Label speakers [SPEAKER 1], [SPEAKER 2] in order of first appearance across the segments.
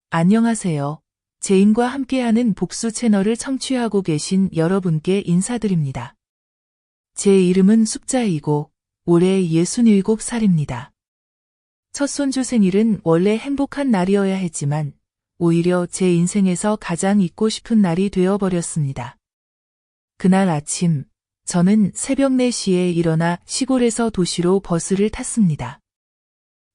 [SPEAKER 1] 안녕하세요. 제인과 함께하는 복수 채널을 청취하고 계신 여러분께 인사드립니다. 제 이름은 숫자이고 올해 67살입니다. 첫 손주 생일은 원래 행복한 날이어야 했지만 오히려 제 인생에서 가장 잊고 싶은 날이 되어버렸습니다. 그날 아침 저는 새벽 4시에 일어나 시골에서 도시로 버스를 탔습니다.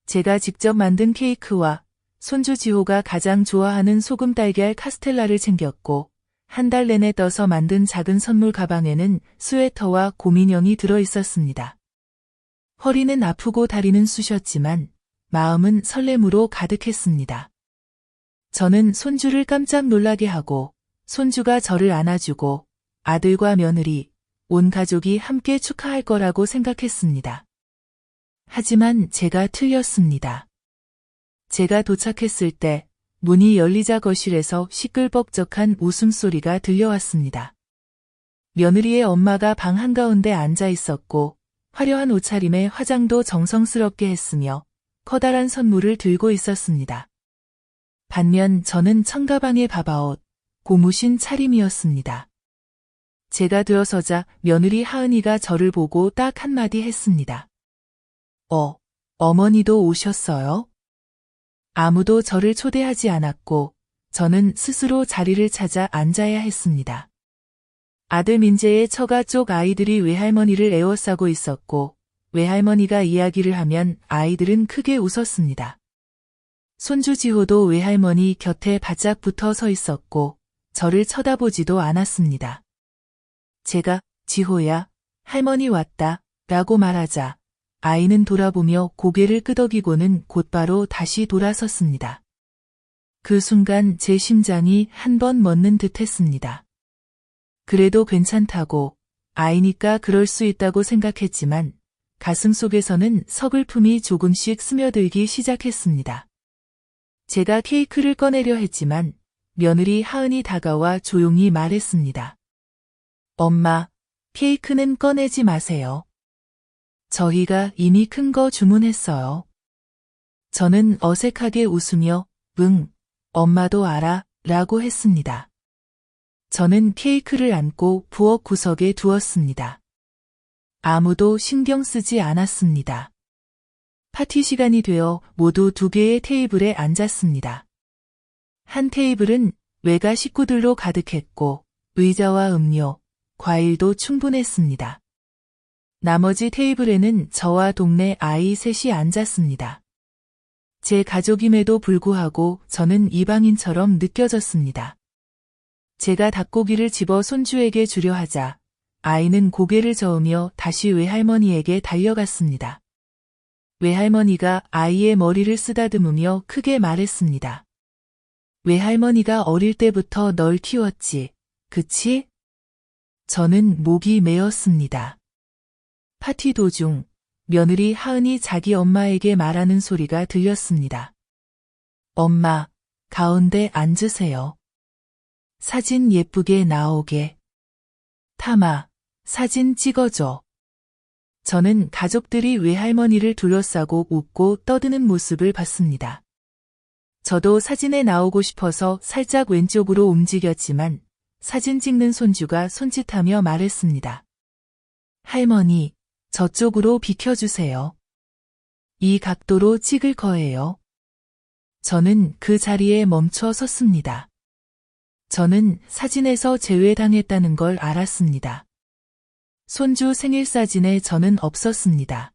[SPEAKER 1] 제가 직접 만든 케이크와 손주 지호가 가장 좋아하는 소금 달걀 카스텔라를 챙겼고 한 달 내내 떠서 만든 작은 선물 가방에는 스웨터와 곰인형이 들어 있었습니다. 허리는 아프고 다리는 쑤셨지만 마음은 설렘으로 가득했습니다. 저는 손주를 깜짝 놀라게 하고 손주가 저를 안아주고 아들과 며느리, 온 가족이 함께 축하할 거라고 생각했습니다. 하지만 제가 틀렸습니다. 제가 도착했을 때 문이 열리자 거실에서 시끌벅적한 웃음소리가 들려왔습니다. 며느리의 엄마가 방 한가운데 앉아 있었고 화려한 옷차림에 화장도 정성스럽게 했으며 커다란 선물을 들고 있었습니다. 반면 저는 청가방의 바바옷, 고무신 차림이었습니다. 제가 들어서자 며느리 하은이가 저를 보고 딱 한마디 했습니다. 어머니도 오셨어요? 아무도 저를 초대하지 않았고 저는 스스로 자리를 찾아 앉아야 했습니다. 아들 민재의 처가 쪽 아이들이 외할머니를 에워싸고 있었고 외할머니가 이야기를 하면 아이들은 크게 웃었습니다. 손주 지호도 외할머니 곁에 바짝 붙어 서 있었고 저를 쳐다보지도 않았습니다. 제가 지호야, 할머니 왔다 라고 말하자 아이는 돌아보며 고개를 끄덕이고는 곧바로 다시 돌아섰습니다. 그 순간 제 심장이 한 번 멎는 듯 했습니다. 그래도 괜찮다고, 아이니까 그럴 수 있다고 생각했지만 가슴 속에서는 서글픔이 조금씩 스며들기 시작했습니다. 제가 케이크를 꺼내려 했지만 며느리 하은이 다가와 조용히 말했습니다. 엄마, 케이크는 꺼내지 마세요. 저희가 이미 큰 거 주문했어요. 저는 어색하게 웃으며 응, 엄마도 알아 라고 했습니다. 저는 케이크를 안고 부엌 구석에 두었습니다. 아무도 신경 쓰지 않았습니다. 파티 시간이 되어 모두 2개의 테이블에 앉았습니다. 한 테이블은 외가 식구들로 가득했고 의자와 음료, 과일도 충분했습니다. 나머지 테이블에는 저와 동네 아이 셋이 앉았습니다. 제 가족임에도 불구하고 저는 이방인처럼 느껴졌습니다. 제가 닭고기를 집어 손주에게 주려 하자 아이는 고개를 저으며 다시 외할머니에게 달려갔습니다. 외할머니가 아이의 머리를 쓰다듬으며 크게 말했습니다. 외할머니가 어릴 때부터 널 키웠지, 그치? 저는 목이 메었습니다. 파티 도중 며느리 하은이 자기 엄마에게 말하는 소리가 들렸습니다. 엄마, 가운데 앉으세요. 사진 예쁘게 나오게. 타마, 사진 찍어줘. 저는 가족들이 외할머니를 둘러싸고 웃고 떠드는 모습을 봤습니다. 저도 사진에 나오고 싶어서 살짝 왼쪽으로 움직였지만 사진 찍는 손주가 손짓하며 말했습니다. 할머니, 저쪽으로 비켜주세요. 이 각도로 찍을 거예요. 저는 그 자리에 멈춰 섰습니다. 저는 사진에서 제외당했다는 걸 알았습니다. 손주 생일 사진에 저는 없었습니다.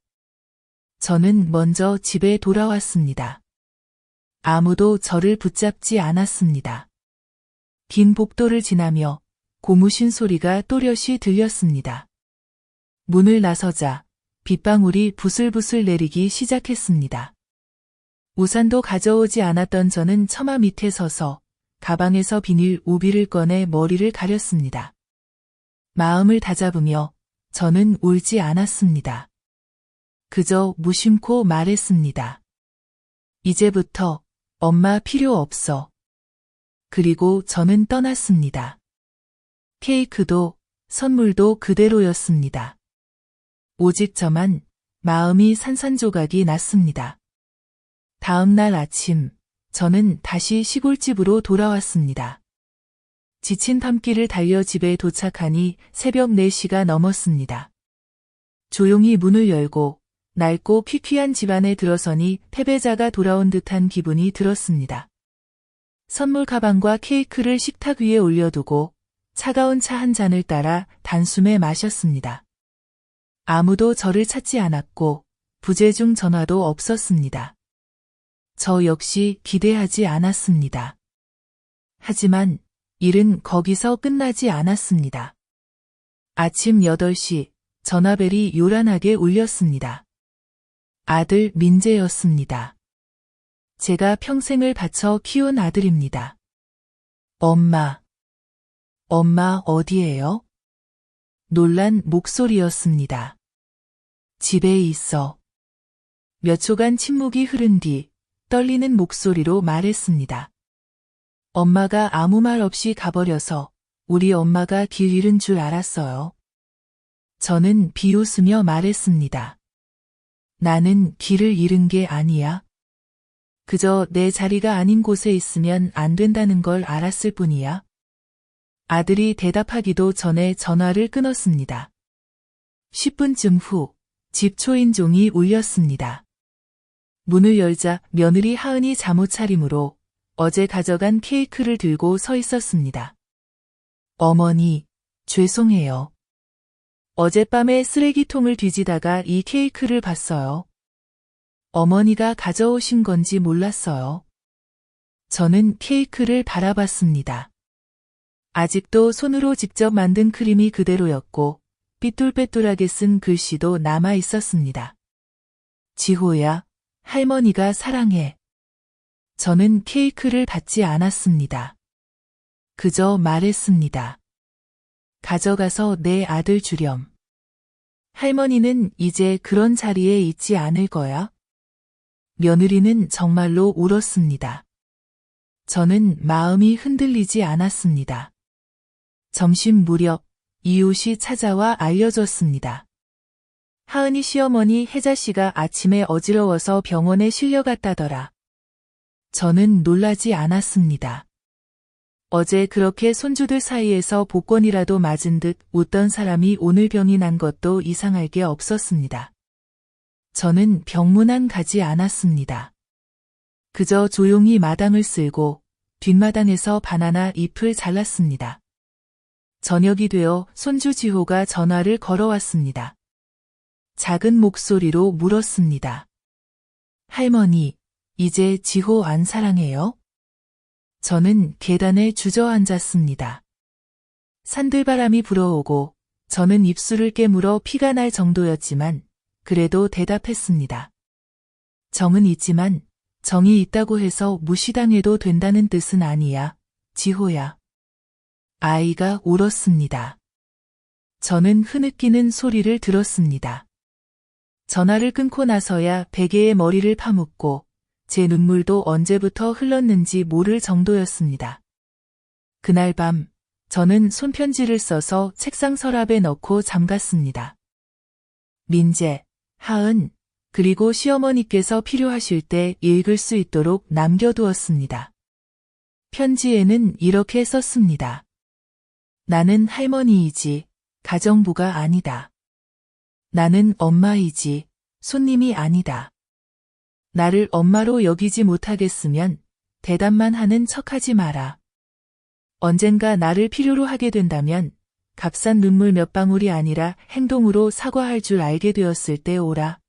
[SPEAKER 1] 저는 먼저 집에 돌아왔습니다. 아무도 저를 붙잡지 않았습니다. 긴 복도를 지나며 고무신 소리가 또렷이 들렸습니다. 문을 나서자 빗방울이 부슬부슬 내리기 시작했습니다. 우산도 가져오지 않았던 저는 처마 밑에 서서 가방에서 비닐 우비를 꺼내 머리를 가렸습니다. 마음을 다잡으며 저는 울지 않았습니다. 그저 무심코 말했습니다. 이제부터 엄마 필요 없어. 그리고 저는 떠났습니다. 케이크도 선물도 그대로였습니다. 오직 저만 마음이 산산조각이 났습니다. 다음 날 아침 저는 다시 시골집으로 돌아왔습니다. 지친 밤길을 달려 집에 도착하니 새벽 4시가 넘었습니다. 조용히 문을 열고 낡고 퀴퀴한 집안에 들어서니 패배자가 돌아온 듯한 기분이 들었습니다. 선물 가방과 케이크를 식탁 위에 올려두고 차가운 차 한 잔을 따라 단숨에 마셨습니다. 아무도 저를 찾지 않았고 부재중 전화도 없었습니다. 저 역시 기대하지 않았습니다. 하지만 일은 거기서 끝나지 않았습니다. 아침 8시 전화벨이 요란하게 울렸습니다. 아들 민재였습니다. 제가 평생을 바쳐 키운 아들입니다. 엄마 어디에요? 놀란 목소리였습니다. 집에 있어. 몇 초간 침묵이 흐른 뒤 떨리는 목소리로 말했습니다. 엄마가 아무 말 없이 가버려서 우리 엄마가 길 잃은 줄 알았어요. 저는 비웃으며 말했습니다. 나는 길을 잃은 게 아니야. 그저 내 자리가 아닌 곳에 있으면 안 된다는 걸 알았을 뿐이야. 아들이 대답하기도 전에 전화를 끊었습니다. 10분쯤 후 집 초인종이 울렸습니다. 문을 열자 며느리 하은이 잠옷 차림으로 어제 가져간 케이크를 들고 서 있었습니다. 어머니, 죄송해요. 어젯밤에 쓰레기통을 뒤지다가 이 케이크를 봤어요. 어머니가 가져오신 건지 몰랐어요. 저는 케이크를 바라봤습니다. 아직도 손으로 직접 만든 크림이 그대로였고 삐뚤빼뚤하게 쓴 글씨도 남아 있었습니다. 지호야, 할머니가 사랑해. 저는 케이크를 받지 않았습니다. 그저 말했습니다. 가져가서 내 아들 주렴. 할머니는 이제 그런 자리에 있지 않을 거야? 며느리는 정말로 울었습니다. 저는 마음이 흔들리지 않았습니다. 점심 무렵 이웃이 찾아와 알려줬습니다. 하은이 시어머니 혜자 씨가 아침에 어지러워서 병원에 실려갔다더라. 저는 놀라지 않았습니다. 어제 그렇게 손주들 사이에서 복권이라도 맞은 듯 웃던 사람이 오늘 병이 난 것도 이상할 게 없었습니다. 저는 병문안 가지 않았습니다. 그저 조용히 마당을 쓸고 뒷마당에서 바나나 잎을 잘랐습니다. 저녁이 되어 손주 지호가 전화를 걸어왔습니다. 작은 목소리로 물었습니다. 할머니, 이제 지호 안 사랑해요? 저는 계단에 주저앉았습니다. 산들바람이 불어오고 저는 입술을 깨물어 피가 날 정도였지만 그래도 대답했습니다. 정은 있지만 정이 있다고 해서 무시당해도 된다는 뜻은 아니야, 지호야. 아이가 울었습니다. 저는 흐느끼는 소리를 들었습니다. 전화를 끊고 나서야 베개에 머리를 파묻고 제 눈물도 언제부터 흘렀는지 모를 정도였습니다. 그날 밤 저는 손편지를 써서 책상 서랍에 넣고 잠갔습니다. 민재, 하은, 그리고 시어머니께서 필요하실 때 읽을 수 있도록 남겨두었습니다. 편지에는 이렇게 썼습니다. 나는 할머니이지 가정부가 아니다. 나는 엄마이지 손님이 아니다. 나를 엄마로 여기지 못하겠으면 대답만 하는 척하지 마라. 언젠가 나를 필요로 하게 된다면 값싼 눈물 몇 방울이 아니라 행동으로 사과할 줄 알게 되었을 때 오라.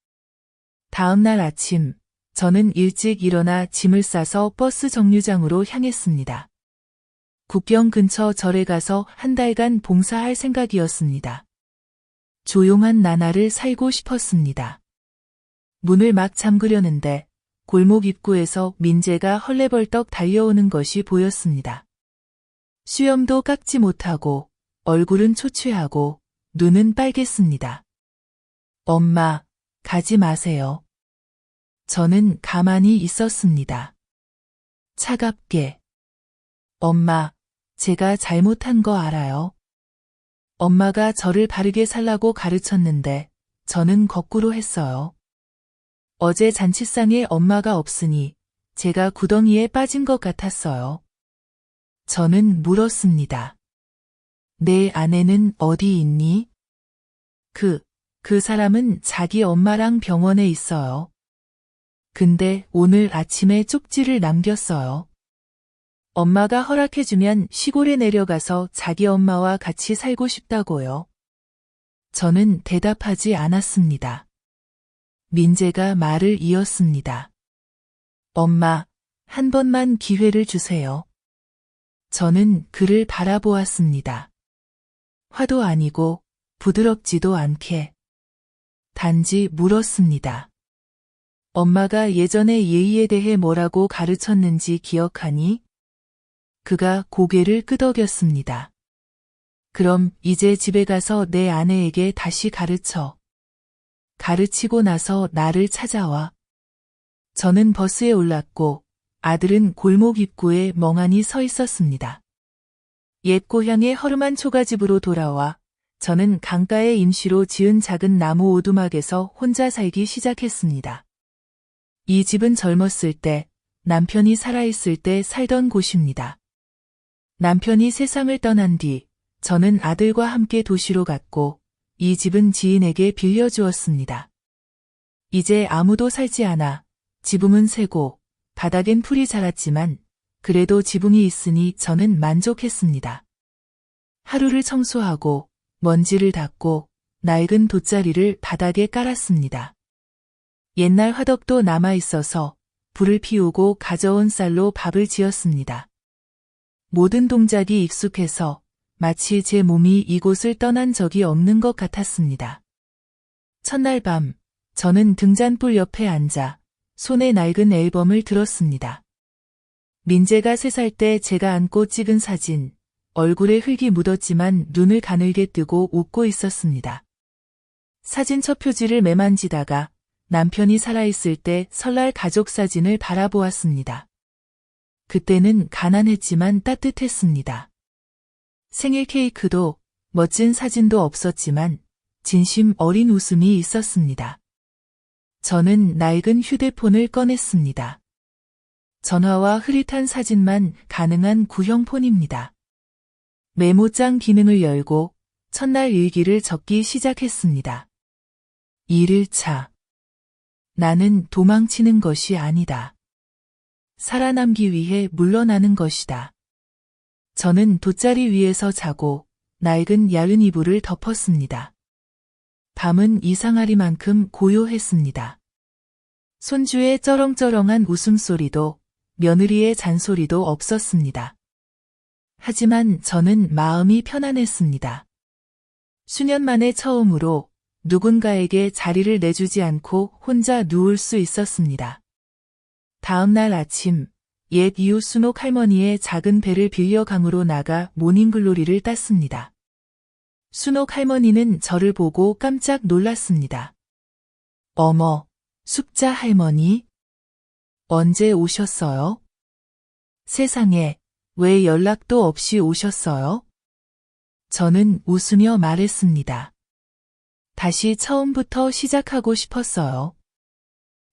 [SPEAKER 1] 다음 날 아침 저는 일찍 일어나 짐을 싸서 버스 정류장으로 향했습니다. 국경 근처 절에 가서 한 달간 봉사할 생각이었습니다. 조용한 나날을 살고 싶었습니다. 문을 막 잠그려는데 골목 입구에서 민재가 헐레벌떡 달려오는 것이 보였습니다. 수염도 깎지 못하고 얼굴은 초췌하고 눈은 빨갰습니다. 엄마, 가지 마세요. 저는 가만히 있었습니다. 차갑게. 엄마, 제가 잘못한 거 알아요. 엄마가 저를 바르게 살라고 가르쳤는데 저는 거꾸로 했어요. 어제 잔치상에 엄마가 없으니 제가 구덩이에 빠진 것 같았어요. 저는 물었습니다. 내 아내는 어디 있니? 그 사람은 자기 엄마랑 병원에 있어요. 근데 오늘 아침에 쪽지를 남겼어요. 엄마가 허락해주면 시골에 내려가서 자기 엄마와 같이 살고 싶다고요. 저는 대답하지 않았습니다. 민재가 말을 이었습니다. 엄마, 한 번만 기회를 주세요. 저는 그를 바라보았습니다. 화도 아니고 부드럽지도 않게. 단지 물었습니다. 엄마가 예전에 예의에 대해 뭐라고 가르쳤는지 기억하니? 그가 고개를 끄덕였습니다. 그럼 이제 집에 가서 내 아내에게 다시 가르쳐. 가르치고 나서 나를 찾아와. 저는 버스에 올랐고 아들은 골목 입구에 멍하니 서 있었습니다. 옛 고향의 허름한 초가집으로 돌아와 저는 강가에 임시로 지은 작은 나무 오두막에서 혼자 살기 시작했습니다. 이 집은 젊었을 때, 남편이 살아있을 때 살던 곳입니다. 남편이 세상을 떠난 뒤, 저는 아들과 함께 도시로 갔고, 이 집은 지인에게 빌려주었습니다. 이제 아무도 살지 않아, 지붕은 새고, 바닥엔 풀이 자랐지만, 그래도 지붕이 있으니 저는 만족했습니다. 하루를 청소하고, 먼지를 닦고 낡은 돗자리를 바닥에 깔았습니다. 옛날 화덕도 남아있어서 불을 피우고 가져온 쌀로 밥을 지었습니다. 모든 동작이 익숙해서 마치 제 몸이 이곳을 떠난 적이 없는 것 같았습니다. 첫날 밤, 저는 등잔불 옆에 앉아 손에 낡은 앨범을 들었습니다. 민재가 3살 때 제가 안고 찍은 사진, 얼굴에 흙이 묻었지만 눈을 가늘게 뜨고 웃고 있었습니다. 사진 첫 표지를 매만지다가 남편이 살아있을 때 설날 가족 사진을 바라보았습니다. 그때는 가난했지만 따뜻했습니다. 생일 케이크도 멋진 사진도 없었지만 진심 어린 웃음이 있었습니다. 저는 낡은 휴대폰을 꺼냈습니다. 전화와 흐릿한 사진만 가능한 구형 폰입니다. 메모장 기능을 열고 첫날 일기를 적기 시작했습니다. 1일차. 나는 도망치는 것이 아니다. 살아남기 위해 물러나는 것이다. 저는 돗자리 위에서 자고 낡은 얇은 이불을 덮었습니다. 밤은 이상하리만큼 고요했습니다. 손주의 쩌렁쩌렁한 웃음소리도 며느리의 잔소리도 없었습니다. 하지만 저는 마음이 편안했습니다. 수년 만에 처음으로 누군가에게 자리를 내주지 않고 혼자 누울 수 있었습니다. 다음 날 아침, 옛 이웃 순옥 할머니의 작은 배를 빌려 강으로 나가 모닝글로리를 땄습니다. 순옥 할머니는 저를 보고 깜짝 놀랐습니다. 어머, 숙자 할머니? 언제 오셨어요? 세상에, 왜 연락도 없이 오셨어요? 저는 웃으며 말했습니다. 다시 처음부터 시작하고 싶었어요.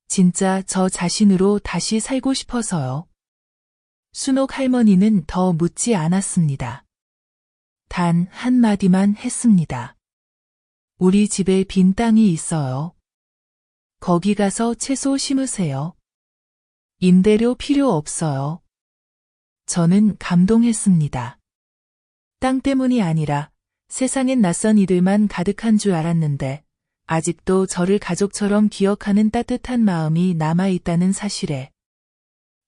[SPEAKER 1] 진짜 저 자신으로 다시 살고 싶어서요. 순옥 할머니는 더 묻지 않았습니다. 단 한마디만 했습니다. 우리 집에 빈 땅이 있어요. 거기 가서 채소 심으세요. 임대료 필요 없어요. 저는 감동했습니다. 땅 때문이 아니라 세상엔 낯선 이들만 가득한 줄 알았는데 아직도 저를 가족처럼 기억하는 따뜻한 마음이 남아있다는 사실에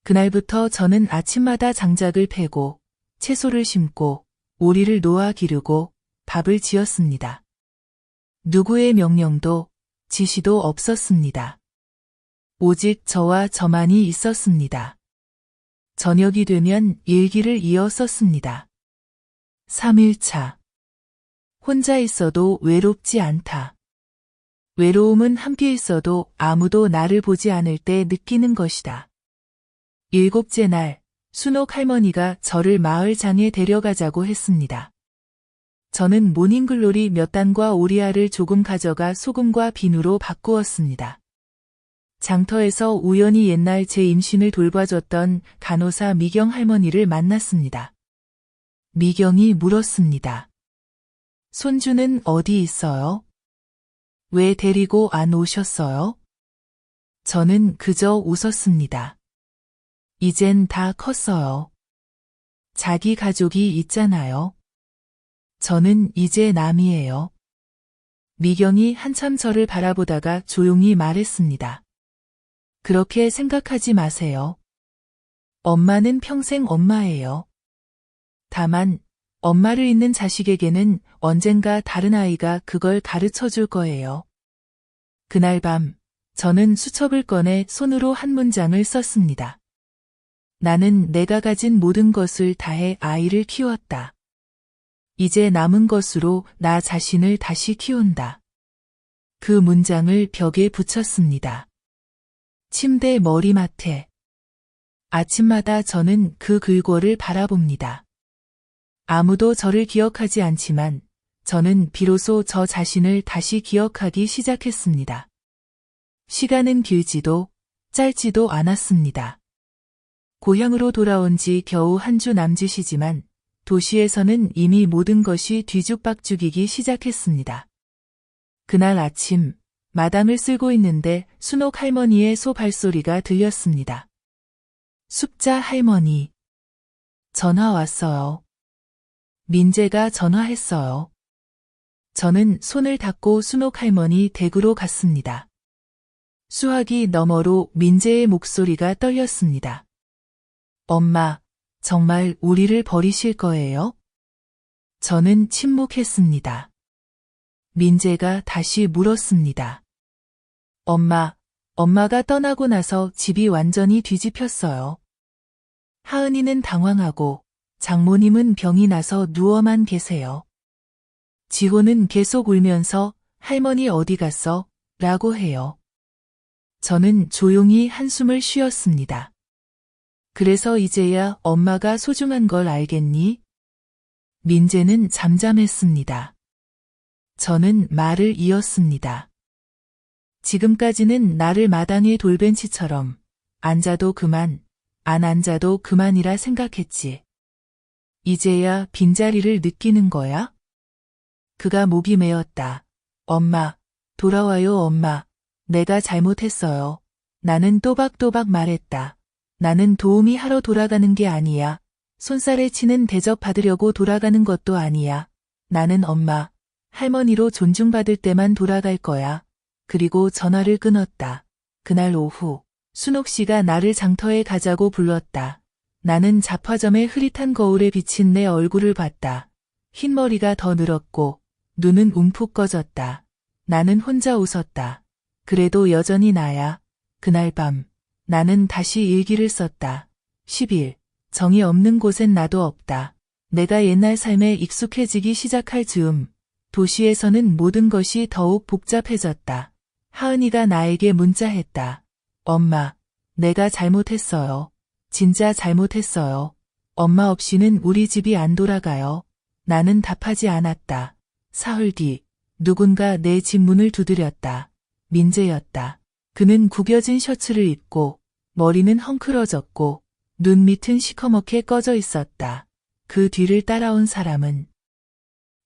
[SPEAKER 1] 그날부터 저는 아침마다 장작을 패고 채소를 심고 오리를 놓아 기르고 밥을 지었습니다. 누구의 명령도 지시도 없었습니다. 오직 저와 저만이 있었습니다. 저녁이 되면 일기를 이어 썼습니다. 3일차. 혼자 있어도 외롭지 않다. 외로움은 함께 있어도 아무도 나를 보지 않을 때 느끼는 것이다. 7째 날, 순옥 할머니가 저를 마을장에 데려가자고 했습니다. 저는 모닝글로리 몇 단과 오리알을 조금 가져가 소금과 비누로 바꾸었습니다. 장터에서 우연히 옛날 제 임신을 돌봐줬던 간호사 미경 할머니를 만났습니다. 미경이 물었습니다. 손주는 어디 있어요? 왜 데리고 안 오셨어요? 저는 그저 웃었습니다. 이젠 다 컸어요. 자기 가족이 있잖아요. 저는 이제 남이에요. 미경이 한참 저를 바라보다가 조용히 말했습니다. 그렇게 생각하지 마세요. 엄마는 평생 엄마예요. 다만 엄마를 잊는 자식에게는 언젠가 다른 아이가 그걸 가르쳐 줄 거예요. 그날 밤 저는 수첩을 꺼내 손으로 한 문장을 썼습니다. 나는 내가 가진 모든 것을 다해 아이를 키웠다. 이제 남은 것으로 나 자신을 다시 키운다. 그 문장을 벽에 붙였습니다. 침대 머리맡에. 아침마다 저는 그 글꼴을 바라봅니다. 아무도 저를 기억하지 않지만 저는 비로소 저 자신을 다시 기억하기 시작했습니다. 시간은 길지도 짧지도 않았습니다. 고향으로 돌아온 지 겨우 한 주 남짓이지만 도시에서는 이미 모든 것이 뒤죽박죽이기 시작했습니다. 그날 아침 마당을 쓸고 있는데 순옥 할머니의 소 발소리가 들렸습니다. 숙자 할머니. 전화 왔어요. 민재가 전화했어요. 저는 손을 닫고 순옥 할머니 댁으로 갔습니다. 수화기 너머로 민재의 목소리가 떨렸습니다. 엄마, 정말 우리를 버리실 거예요? 저는 침묵했습니다. 민재가 다시 물었습니다. 엄마가 떠나고 나서 집이 완전히 뒤집혔어요. 하은이는 당황하고 장모님은 병이 나서 누워만 계세요. 지호는 계속 울면서 할머니 어디 갔어? 라고 해요. 저는 조용히 한숨을 쉬었습니다. 그래서 이제야 엄마가 소중한 걸 알겠니? 민재는 잠잠했습니다. 저는 말을 이었습니다. 지금까지는 나를 마당의 돌벤치처럼 앉아도 그만, 안 앉아도 그만이라 생각했지. 이제야 빈자리를 느끼는 거야? 그가 목이 메었다. 엄마, 돌아와요 엄마. 내가 잘못했어요. 나는 또박또박 말했다. 나는 도우미 하러 돌아가는 게 아니야. 손살에 치는 대접 받으려고 돌아가는 것도 아니야. 나는 엄마, 할머니로 존중받을 때만 돌아갈 거야. 그리고 전화를 끊었다. 그날 오후, 순옥 씨가 나를 장터에 가자고 불렀다. 나는 잡화점의 흐릿한 거울에 비친 내 얼굴을 봤다. 흰머리가 더 늘었고, 눈은 움푹 꺼졌다. 나는 혼자 웃었다. 그래도 여전히 나야. 그날 밤, 나는 다시 일기를 썼다. 10일, 정이 없는 곳엔 나도 없다. 내가 옛날 삶에 익숙해지기 시작할 즈음, 도시에서는 모든 것이 더욱 복잡해졌다. 하은이가 나에게 문자했다. 엄마, 내가 잘못했어요. 진짜 잘못했어요. 엄마 없이는 우리 집이 안 돌아가요. 나는 답하지 않았다. 사흘 뒤, 누군가 내 집 문을 두드렸다. 민재였다. 그는 구겨진 셔츠를 입고 머리는 헝클어졌고 눈 밑은 시커멓게 꺼져 있었다. 그 뒤를 따라온 사람은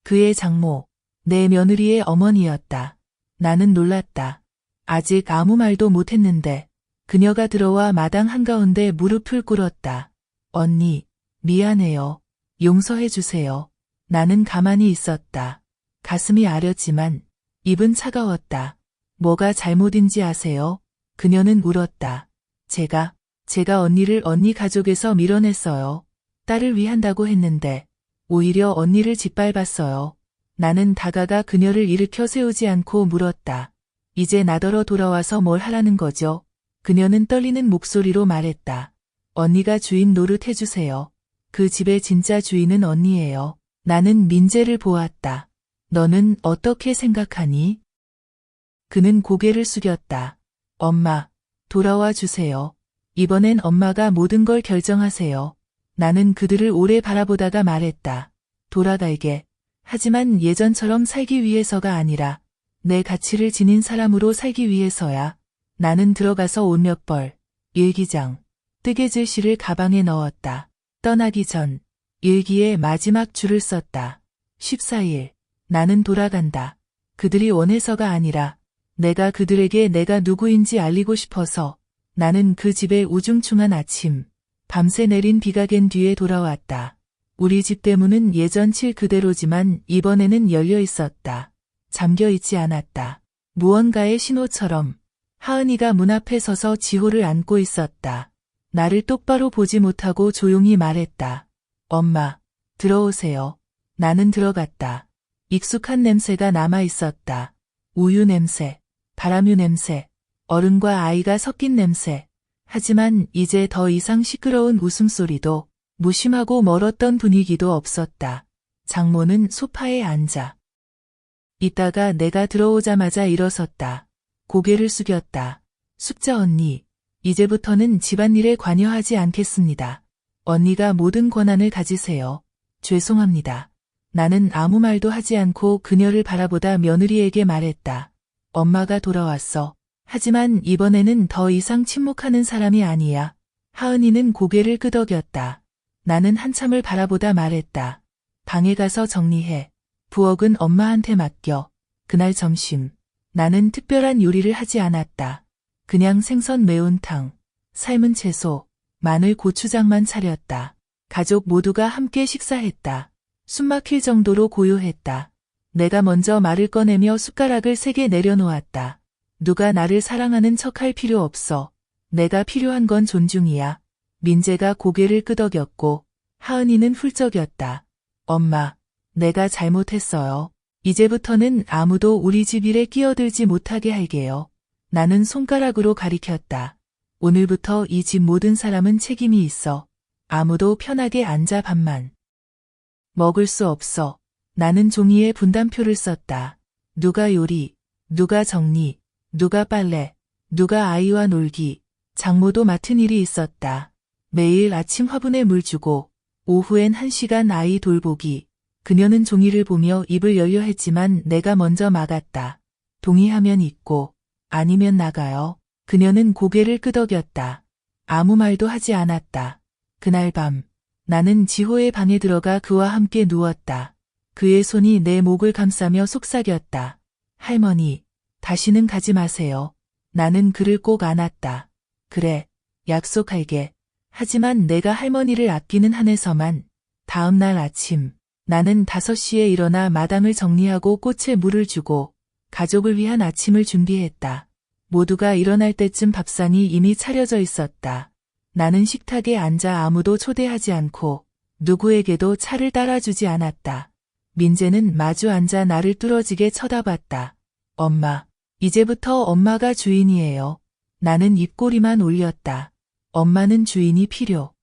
[SPEAKER 1] 그의 장모, 내 며느리의 어머니였다. 나는 놀랐다. 아직 아무 말도 못했는데 그녀가 들어와 마당 한가운데 무릎을 꿇었다. 언니, 미안해요. 용서해 주세요. 나는 가만히 있었다. 가슴이 아렸지만 입은 차가웠다. 뭐가 잘못인지 아세요? 그녀는 울었다. 제가 언니를 언니 가족에서 밀어냈어요. 딸을 위한다고 했는데 오히려 언니를 짓밟았어요. 나는 다가가 그녀를 일으켜 세우지 않고 물었다. 이제 나더러 돌아와서 뭘 하라는 거죠? 그녀는 떨리는 목소리로 말했다. 언니가 주인 노릇 해주세요. 그 집의 진짜 주인은 언니예요. 나는 민재를 보았다. 너는 어떻게 생각하니? 그는 고개를 숙였다. 엄마, 돌아와 주세요. 이번엔 엄마가 모든 걸 결정하세요. 나는 그들을 오래 바라보다가 말했다. 돌아갈게. 하지만 예전처럼 살기 위해서가 아니라 내 가치를 지닌 사람으로 살기 위해서야. 나는 들어가서 옷 몇 벌, 일기장, 뜨개질실을 가방에 넣었다. 떠나기 전 일기에 마지막 줄을 썼다. 14일. 나는 돌아간다. 그들이 원해서가 아니라 내가 그들에게 내가 누구인지 알리고 싶어서. 나는 그 집에 우중충한 아침, 밤새 내린 비가 갠 뒤에 돌아왔다. 우리 집 대문은 예전 칠 그대로지만 이번에는 열려 있었다. 잠겨 있지 않았다. 무언가의 신호처럼 하은이가 문 앞에 서서 지호를 안고 있었다. 나를 똑바로 보지 못하고 조용히 말했다. 엄마, 들어오세요. 나는 들어갔다. 익숙한 냄새가 남아 있었다. 우유 냄새, 바람유 냄새, 어른과 아이가 섞인 냄새. 하지만 이제 더 이상 시끄러운 웃음소리도 무심하고 멀었던 분위기도 없었다. 장모는 소파에 앉아 있다가 내가 들어오자마자 일어섰다. 고개를 숙였다. 숙자 언니, 이제부터는 집안일에 관여하지 않겠습니다. 언니가 모든 권한을 가지세요. 죄송합니다. 나는 아무 말도 하지 않고 그녀를 바라보다 며느리에게 말했다. 엄마가 돌아왔어. 하지만 이번에는 더 이상 침묵하는 사람이 아니야. 하은이는 고개를 끄덕였다. 나는 한참을 바라보다 말했다. 방에 가서 정리해. 부엌은 엄마한테 맡겨. 그날 점심, 나는 특별한 요리를 하지 않았다. 그냥 생선 매운탕, 삶은 채소, 마늘 고추장만 차렸다. 가족 모두가 함께 식사했다. 숨막힐 정도로 고요했다. 내가 먼저 말을 꺼내며 숟가락을 3개 내려놓았다. 누가 나를 사랑하는 척할 필요 없어. 내가 필요한 건 존중이야. 민재가 고개를 끄덕였고 하은이는 훌쩍였다. 엄마, 내가 잘못했어요. 이제부터는 아무도 우리 집 일에 끼어들지 못하게 할게요. 나는 손가락으로 가리켰다. 오늘부터 이 집 모든 사람은 책임이 있어. 아무도 편하게 앉아 밥만 먹을 수 없어. 나는 종이에 분담표를 썼다. 누가 요리, 누가 정리, 누가 빨래, 누가 아이와 놀기. 장모도 맡은 일이 있었다. 매일 아침 화분에 물 주고 오후엔 1시간 아이 돌보기. 그녀는 종이를 보며 입을 열려 했지만 내가 먼저 막았다. 동의하면 있고 아니면 나가요. 그녀는 고개를 끄덕였다. 아무 말도 하지 않았다. 그날 밤 나는 지호의 방에 들어가 그와 함께 누웠다. 그의 손이 내 목을 감싸며 속삭였다. 할머니, 다시는 가지 마세요. 나는 그를 꼭 안았다. 그래, 약속할게. 하지만 내가 할머니를 아끼는 한에서만. 다음 날 아침 나는 5시에 일어나 마당을 정리하고 꽃에 물을 주고 가족을 위한 아침을 준비했다. 모두가 일어날 때쯤 밥상이 이미 차려져 있었다. 나는 식탁에 앉아 아무도 초대하지 않고 누구에게도 차를 따라주지 않았다. 민재는 마주 앉아 나를 뚫어지게 쳐다봤다. 엄마, 이제부터 엄마가 주인이에요. 나는 입꼬리만 올렸다. 엄마는 주인이 필요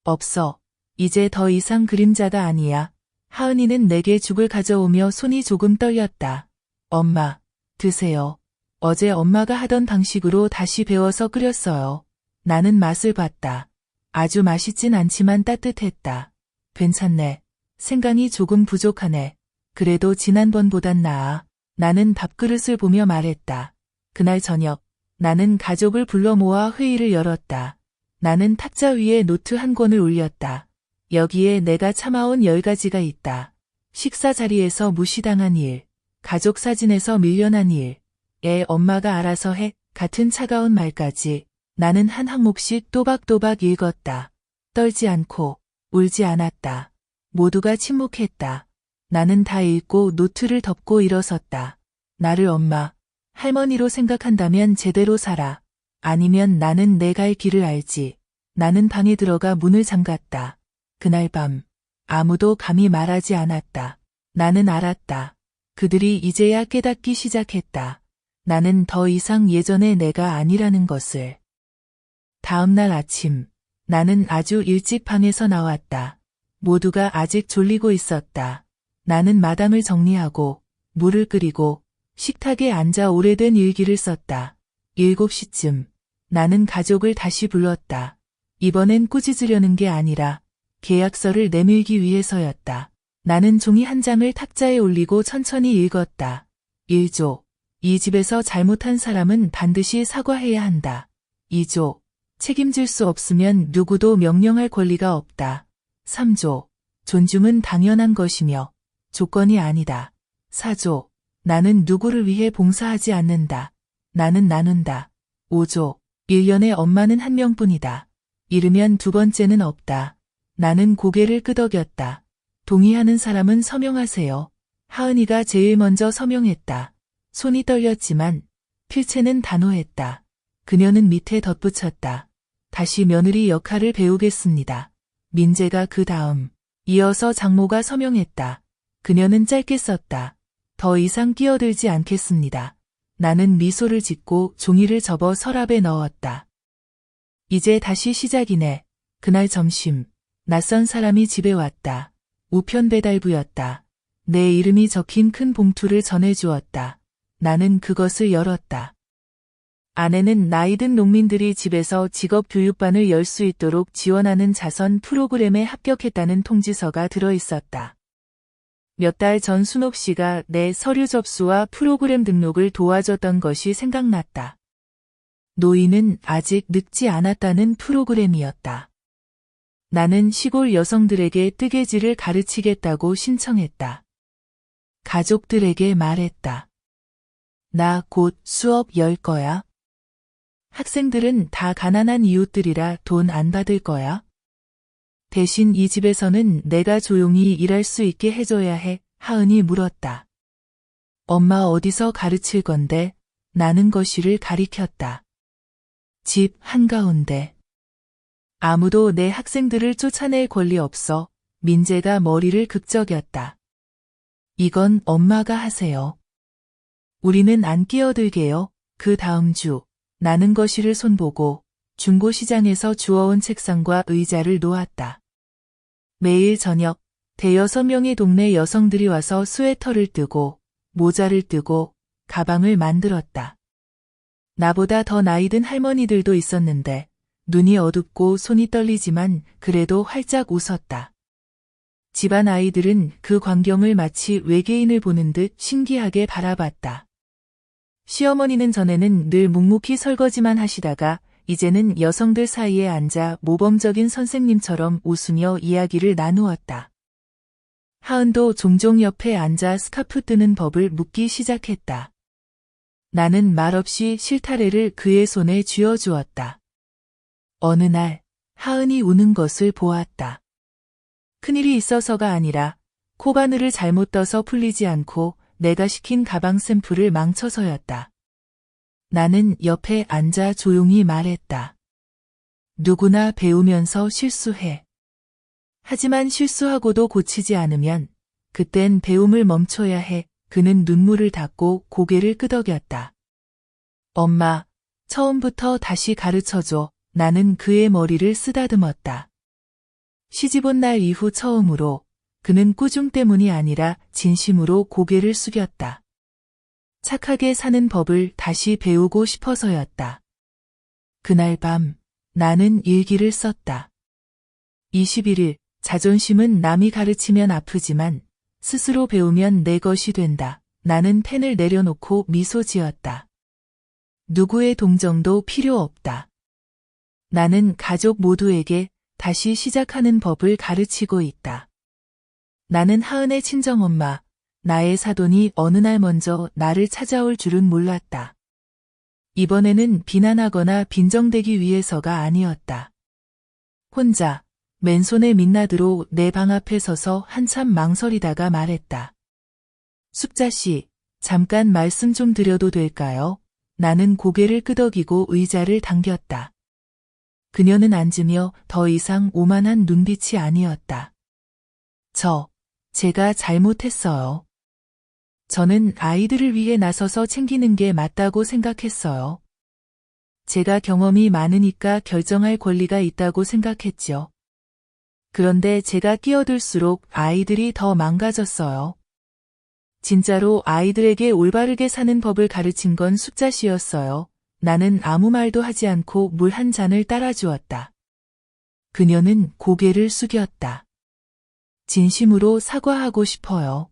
[SPEAKER 1] 없어. 이제 더 이상 그림자가 아니야. 하은이는 내게 죽을 가져오며 손이 조금 떨렸다. 엄마, 드세요. 어제 엄마가 하던 방식으로 다시 배워서 끓였어요. 나는 맛을 봤다. 아주 맛있진 않지만 따뜻했다. 괜찮네. 생강이 조금 부족하네. 그래도 지난번보단 나아. 나는 밥그릇을 보며 말했다. 그날 저녁 나는 가족을 불러 모아 회의를 열었다. 나는 탁자 위에 노트 한 권을 올렸다. 여기에 내가 참아온 10가지가 있다. 식사 자리에서 무시당한 일, 가족 사진에서 밀려난 일, 애 엄마가 알아서 해 같은 차가운 말까지. 나는 한 항목씩 또박또박 읽었다. 떨지 않고 울지 않았다. 모두가 침묵했다. 나는 다 읽고 노트를 덮고 일어섰다. 나를 엄마, 할머니로 생각한다면 제대로 살아. 아니면 나는 내 갈 길을 알지. 나는 방에 들어가 문을 잠갔다. 그날 밤 아무도 감히 말하지 않았다. 나는 알았다. 그들이 이제야 깨닫기 시작했다. 나는 더 이상 예전의 내가 아니라는 것을. 다음 날 아침 나는 아주 일찍 방에서 나왔다. 모두가 아직 졸리고 있었다. 나는 마당을 정리하고 물을 끓이고 식탁에 앉아 오래된 일기를 썼다. 7시쯤 나는 가족을 다시 불렀다. 이번엔 꾸짖으려는 게 아니라 계약서를 내밀기 위해서였다. 나는 종이 한 장을 탁자에 올리고 천천히 읽었다. 1조, 이 집에서 잘못한 사람은 반드시 사과해야 한다. 2조. 책임질 수 없으면 누구도 명령할 권리가 없다. 3조. 존중은 당연한 것이며 조건이 아니다. 4조. 나는 누구를 위해 봉사하지 않는다. 나는 나눈다. 5조. 1년에 엄마는 한 명뿐이다. 잃으면 두 번째는 없다. 나는 고개를 끄덕였다. 동의하는 사람은 서명하세요. 하은이가 제일 먼저 서명했다. 손이 떨렸지만 필체는 단호했다. 그녀는 밑에 덧붙였다. 다시 며느리 역할을 배우겠습니다. 민재가 그 다음 이어서 장모가 서명했다. 그녀는 짧게 썼다. 더 이상 끼어들지 않겠습니다. 나는 미소를 짓고 종이를 접어 서랍에 넣었다. 이제 다시 시작이네. 그날 점심, 낯선 사람이 집에 왔다. 우편 배달부였다. 내 이름이 적힌 큰 봉투를 전해주었다. 나는 그것을 열었다. 안에는 나이든 농민들이 집에서 직업교육반을 열 수 있도록 지원하는 자선 프로그램에 합격했다는 통지서가 들어있었다. 몇 달 전 순옥 씨가 내 서류 접수와 프로그램 등록을 도와줬던 것이 생각났다. 노인은 아직 늙지 않았다는 프로그램이었다. 나는 시골 여성들에게 뜨개질을 가르치겠다고 신청했다. 가족들에게 말했다. 나 곧 수업 열 거야. 학생들은 다 가난한 이웃들이라 돈 안 받을 거야. 대신 이 집에서는 내가 조용히 일할 수 있게 해줘야 해. 하은이 물었다. 엄마 어디서 가르칠 건데? 나는 거실을 가리켰다. 집 한가운데. 아무도 내 학생들을 쫓아낼 권리 없어. 민재가 머리를 극적였다. 이건 엄마가 하세요. 우리는 안 끼어들게요. 그 다음 주 나는 거실을 손보고 중고시장에서 주워온 책상과 의자를 놓았다. 매일 저녁 대여섯 명의 동네 여성들이 와서 스웨터를 뜨고 모자를 뜨고 가방을 만들었다. 나보다 더 나이 든 할머니들도 있었는데 눈이 어둡고 손이 떨리지만 그래도 활짝 웃었다. 집안 아이들은 그 광경을 마치 외계인을 보는 듯 신기하게 바라봤다. 시어머니는 전에는 늘 묵묵히 설거지만 하시다가 이제는 여성들 사이에 앉아 모범적인 선생님처럼 웃으며 이야기를 나누었다. 하은도 종종 옆에 앉아 스카프 뜨는 법을 묻기 시작했다. 나는 말없이 실타래를 그의 손에 쥐어주었다. 어느 날 하은이 우는 것을 보았다. 큰일이 있어서가 아니라 코바늘을 잘못 떠서 풀리지 않고 내가 시킨 가방 샘플을 망쳐서였다. 나는 옆에 앉아 조용히 말했다. 누구나 배우면서 실수해. 하지만 실수하고도 고치지 않으면 그땐 배움을 멈춰야 해. 그는 눈물을 닦고 고개를 끄덕였다. 엄마, 처음부터 다시 가르쳐줘. 나는 그의 머리를 쓰다듬었다. 시집 온 날 이후 처음으로 그는 꾸중 때문이 아니라 진심으로 고개를 숙였다. 착하게 사는 법을 다시 배우고 싶어서였다. 그날 밤 나는 일기를 썼다. 21일 자존심은 남이 가르치면 아프지만 스스로 배우면 내 것이 된다. 나는 펜을 내려놓고 미소 지었다. 누구의 동정도 필요 없다. 나는 가족 모두에게 다시 시작하는 법을 가르치고 있다. 나는 하은의 친정엄마, 나의 사돈이 어느 날 먼저 나를 찾아올 줄은 몰랐다. 이번에는 비난하거나 빈정대기 위해서가 아니었다. 혼자 맨손에 민나드로 내 방 앞에 서서 한참 망설이다가 말했다. 숙자씨, 잠깐 말씀 좀 드려도 될까요? 나는 고개를 끄덕이고 의자를 당겼다. 그녀는 앉으며 더 이상 오만한 눈빛이 아니었다. 제가 잘못했어요. 저는 아이들을 위해 나서서 챙기는 게 맞다고 생각했어요. 제가 경험이 많으니까 결정할 권리가 있다고 생각했죠. 그런데 제가 끼어들수록 아이들이 더 망가졌어요. 진짜로 아이들에게 올바르게 사는 법을 가르친 건 숙자씨였어요. 나는 아무 말도 하지 않고 물 한 잔을 따라주었다. 그녀는 고개를 숙였다. 진심으로 사과하고 싶어요.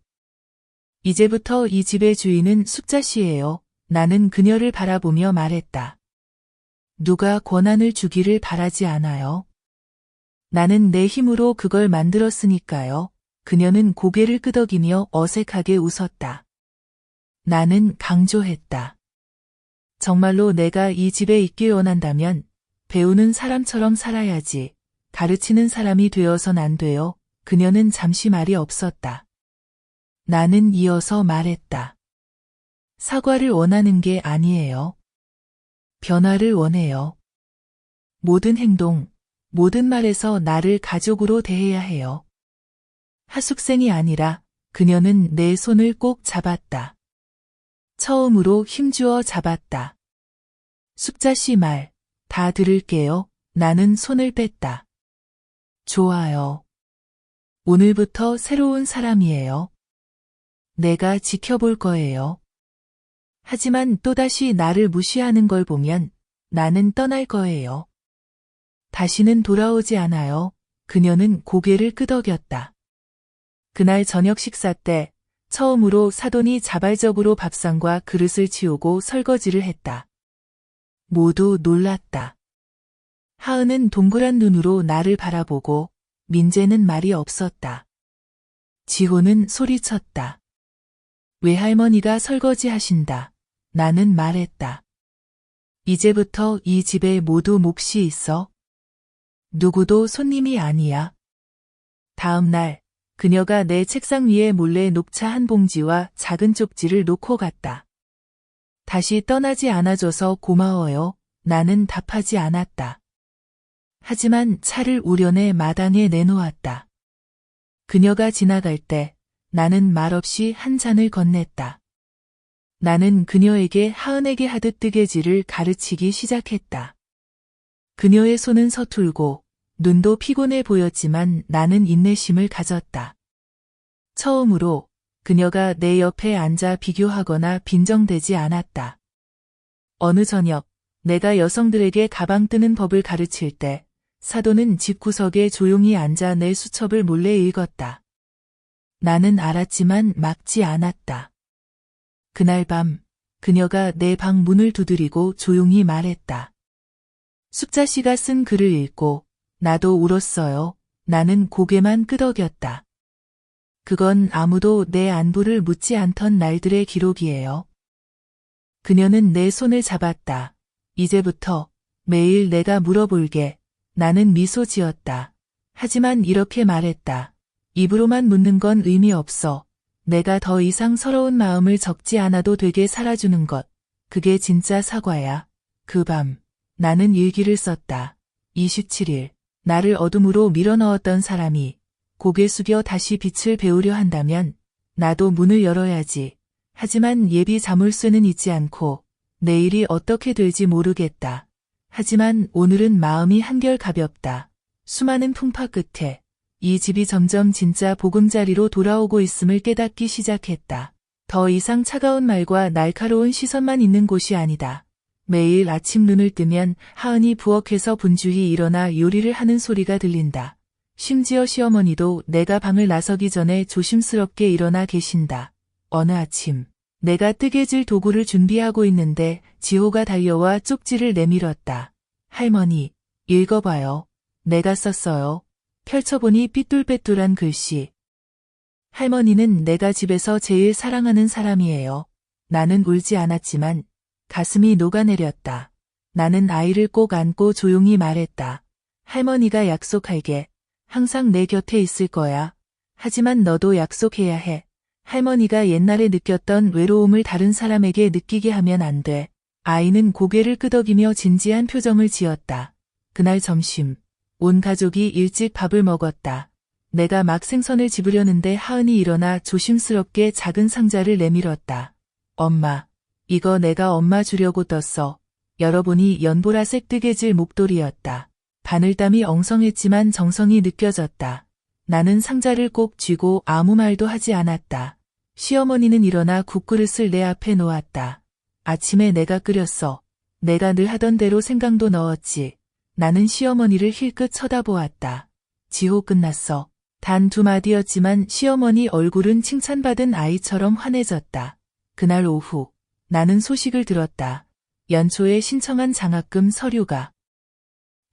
[SPEAKER 1] 이제부터 이 집의 주인은 숙자씨예요. 나는 그녀를 바라보며 말했다. 누가 권한을 주기를 바라지 않아요. 나는 내 힘으로 그걸 만들었으니까요. 그녀는 고개를 끄덕이며 어색하게 웃었다. 나는 강조했다. 정말로 내가 이 집에 있길 원한다면 배우는 사람처럼 살아야지. 가르치는 사람이 되어선 안 돼요. 그녀는 잠시 말이 없었다. 나는 이어서 말했다. 사과를 원하는 게 아니에요. 변화를 원해요. 모든 행동, 모든 말에서 나를 가족으로 대해야 해요. 하숙생이 아니라 그녀는 내 손을 꼭 잡았다. 처음으로 힘주어 잡았다. 숙자 씨 말, 다 들을게요. 나는 손을 뺐다. 좋아요. 오늘부터 새로운 사람이에요. 내가 지켜볼 거예요. 하지만 또다시 나를 무시하는 걸 보면 나는 떠날 거예요. 다시는 돌아오지 않아요. 그녀는 고개를 끄덕였다. 그날 저녁 식사 때 처음으로 사돈이 자발적으로 밥상과 그릇을 치우고 설거지를 했다. 모두 놀랐다. 하은은 동그란 눈으로 나를 바라보고 민재는 말이 없었다. 지호는 소리쳤다. 외할머니가 설거지 하신다. 나는 말했다. 이제부터 이 집에 모두 몫이 있어. 누구도 손님이 아니야. 다음 날 그녀가 내 책상 위에 몰래 녹차 한 봉지와 작은 쪽지를 놓고 갔다. 다시 떠나지 않아줘서 고마워요. 나는 답하지 않았다. 하지만 차를 우려내 마당에 내놓았다. 그녀가 지나갈 때 나는 말없이 한 잔을 건넸다. 나는 그녀에게 하은에게 하듯 뜨개질을 가르치기 시작했다. 그녀의 손은 서툴고 눈도 피곤해 보였지만 나는 인내심을 가졌다. 처음으로 그녀가 내 옆에 앉아 비교하거나 빈정대지 않았다. 어느 저녁 내가 여성들에게 가방 뜨는 법을 가르칠 때 사돈은 집구석에 조용히 앉아 내 수첩을 몰래 읽었다. 나는 알았지만 막지 않았다. 그날 밤 그녀가 내 방 문을 두드리고 조용히 말했다. 숙자 씨가 쓴 글을 읽고 나도 울었어요. 나는 고개만 끄덕였다. 그건 아무도 내 안부를 묻지 않던 날들의 기록이에요. 그녀는 내 손을 잡았다. 이제부터 매일 내가 물어볼게. 나는 미소 지었다. 하지만 이렇게 말했다. 입으로만 묻는 건 의미 없어. 내가 더 이상 서러운 마음을 적지 않아도 되게 살아주는 것. 그게 진짜 사과야. 그 밤 나는 일기를 썼다. 27일 나를 어둠으로 밀어넣었던 사람이 고개 숙여 다시 빛을 배우려 한다면 나도 문을 열어야지. 하지만 예비 자물쇠는 잊지 않고 내일이 어떻게 될지 모르겠다. 하지만 오늘은 마음이 한결 가볍다. 수많은 풍파 끝에 이 집이 점점 진짜 보금자리로 돌아오고 있음을 깨닫기 시작했다. 더 이상 차가운 말과 날카로운 시선만 있는 곳이 아니다. 매일 아침 눈을 뜨면 하은이 부엌에서 분주히 일어나 요리를 하는 소리가 들린다. 심지어 시어머니도 내가 방을 나서기 전에 조심스럽게 일어나 계신다. 어느 아침 내가 뜨개질 도구를 준비하고 있는데 지호가 달려와 쪽지를 내밀었다. 할머니, 읽어봐요. 내가 썼어요. 펼쳐보니 삐뚤빼뚤한 글씨. 할머니는 내가 집에서 제일 사랑하는 사람이에요. 나는 울지 않았지만 가슴이 녹아내렸다. 나는 아이를 꼭 안고 조용히 말했다. 할머니가 약속할게. 항상 내 곁에 있을 거야. 하지만 너도 약속해야 해. 할머니가 옛날에 느꼈던 외로움을 다른 사람에게 느끼게 하면 안 돼. 아이는 고개를 끄덕이며 진지한 표정을 지었다. 그날 점심, 온 가족이 일찍 밥을 먹었다. 내가 막 생선을 집으려는데 하은이 일어나 조심스럽게 작은 상자를 내밀었다. 엄마, 이거 내가 엄마 주려고 떴어. 열어보니 연보라색 뜨개질 목도리였다. 바늘땀이 엉성했지만 정성이 느껴졌다. 나는 상자를 꼭 쥐고 아무 말도 하지 않았다. 시어머니는 일어나 국그릇을 내 앞에 놓았다. 아침에 내가 끓였어. 내가 늘 하던 대로 생강도 넣었지. 나는 시어머니를 힐끗 쳐다보았다. 지호 끝났어. 단 2마디였지만 시어머니 얼굴은 칭찬받은 아이처럼 환해졌다. 그날 오후 나는 소식을 들었다. 연초에 신청한 장학금 서류가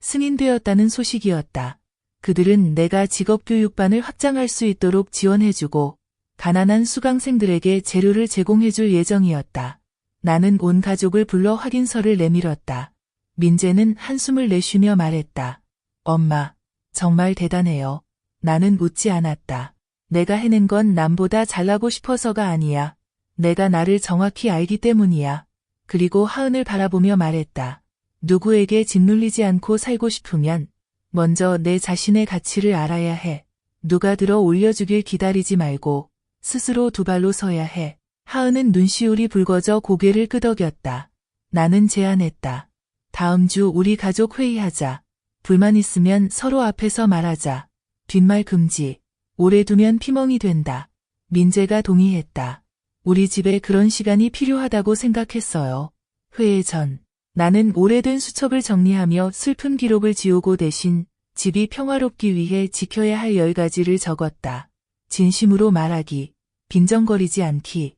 [SPEAKER 1] 승인되었다는 소식이었다. 그들은 내가 직업교육반을 확장할 수 있도록 지원해주고 가난한 수강생들에게 재료를 제공해줄 예정이었다. 나는 온 가족을 불러 확인서를 내밀었다. 민재는 한숨을 내쉬며 말했다. 엄마, 정말 대단해요. 나는 웃지 않았다. 내가 해낸 건 남보다 잘나고 싶어서가 아니야. 내가 나를 정확히 알기 때문이야. 그리고 하은을 바라보며 말했다. 누구에게 짓눌리지 않고 살고 싶으면 먼저 내 자신의 가치를 알아야 해. 누가 들어 올려주길 기다리지 말고 스스로 두 발로 서야 해. 하은은 눈시울이 붉어져 고개를 끄덕였다. 나는 제안했다. 다음 주 우리 가족 회의하자. 불만 있으면 서로 앞에서 말하자. 뒷말 금지. 오래 두면 피멍이 된다. 민재가 동의했다. 우리 집에 그런 시간이 필요하다고 생각했어요. 회의 전 나는 오래된 수첩을 정리하며 슬픈 기록을 지우고 대신 집이 평화롭기 위해 지켜야 할 10가지를 적었다. 진심으로 말하기, 빈정거리지 않기.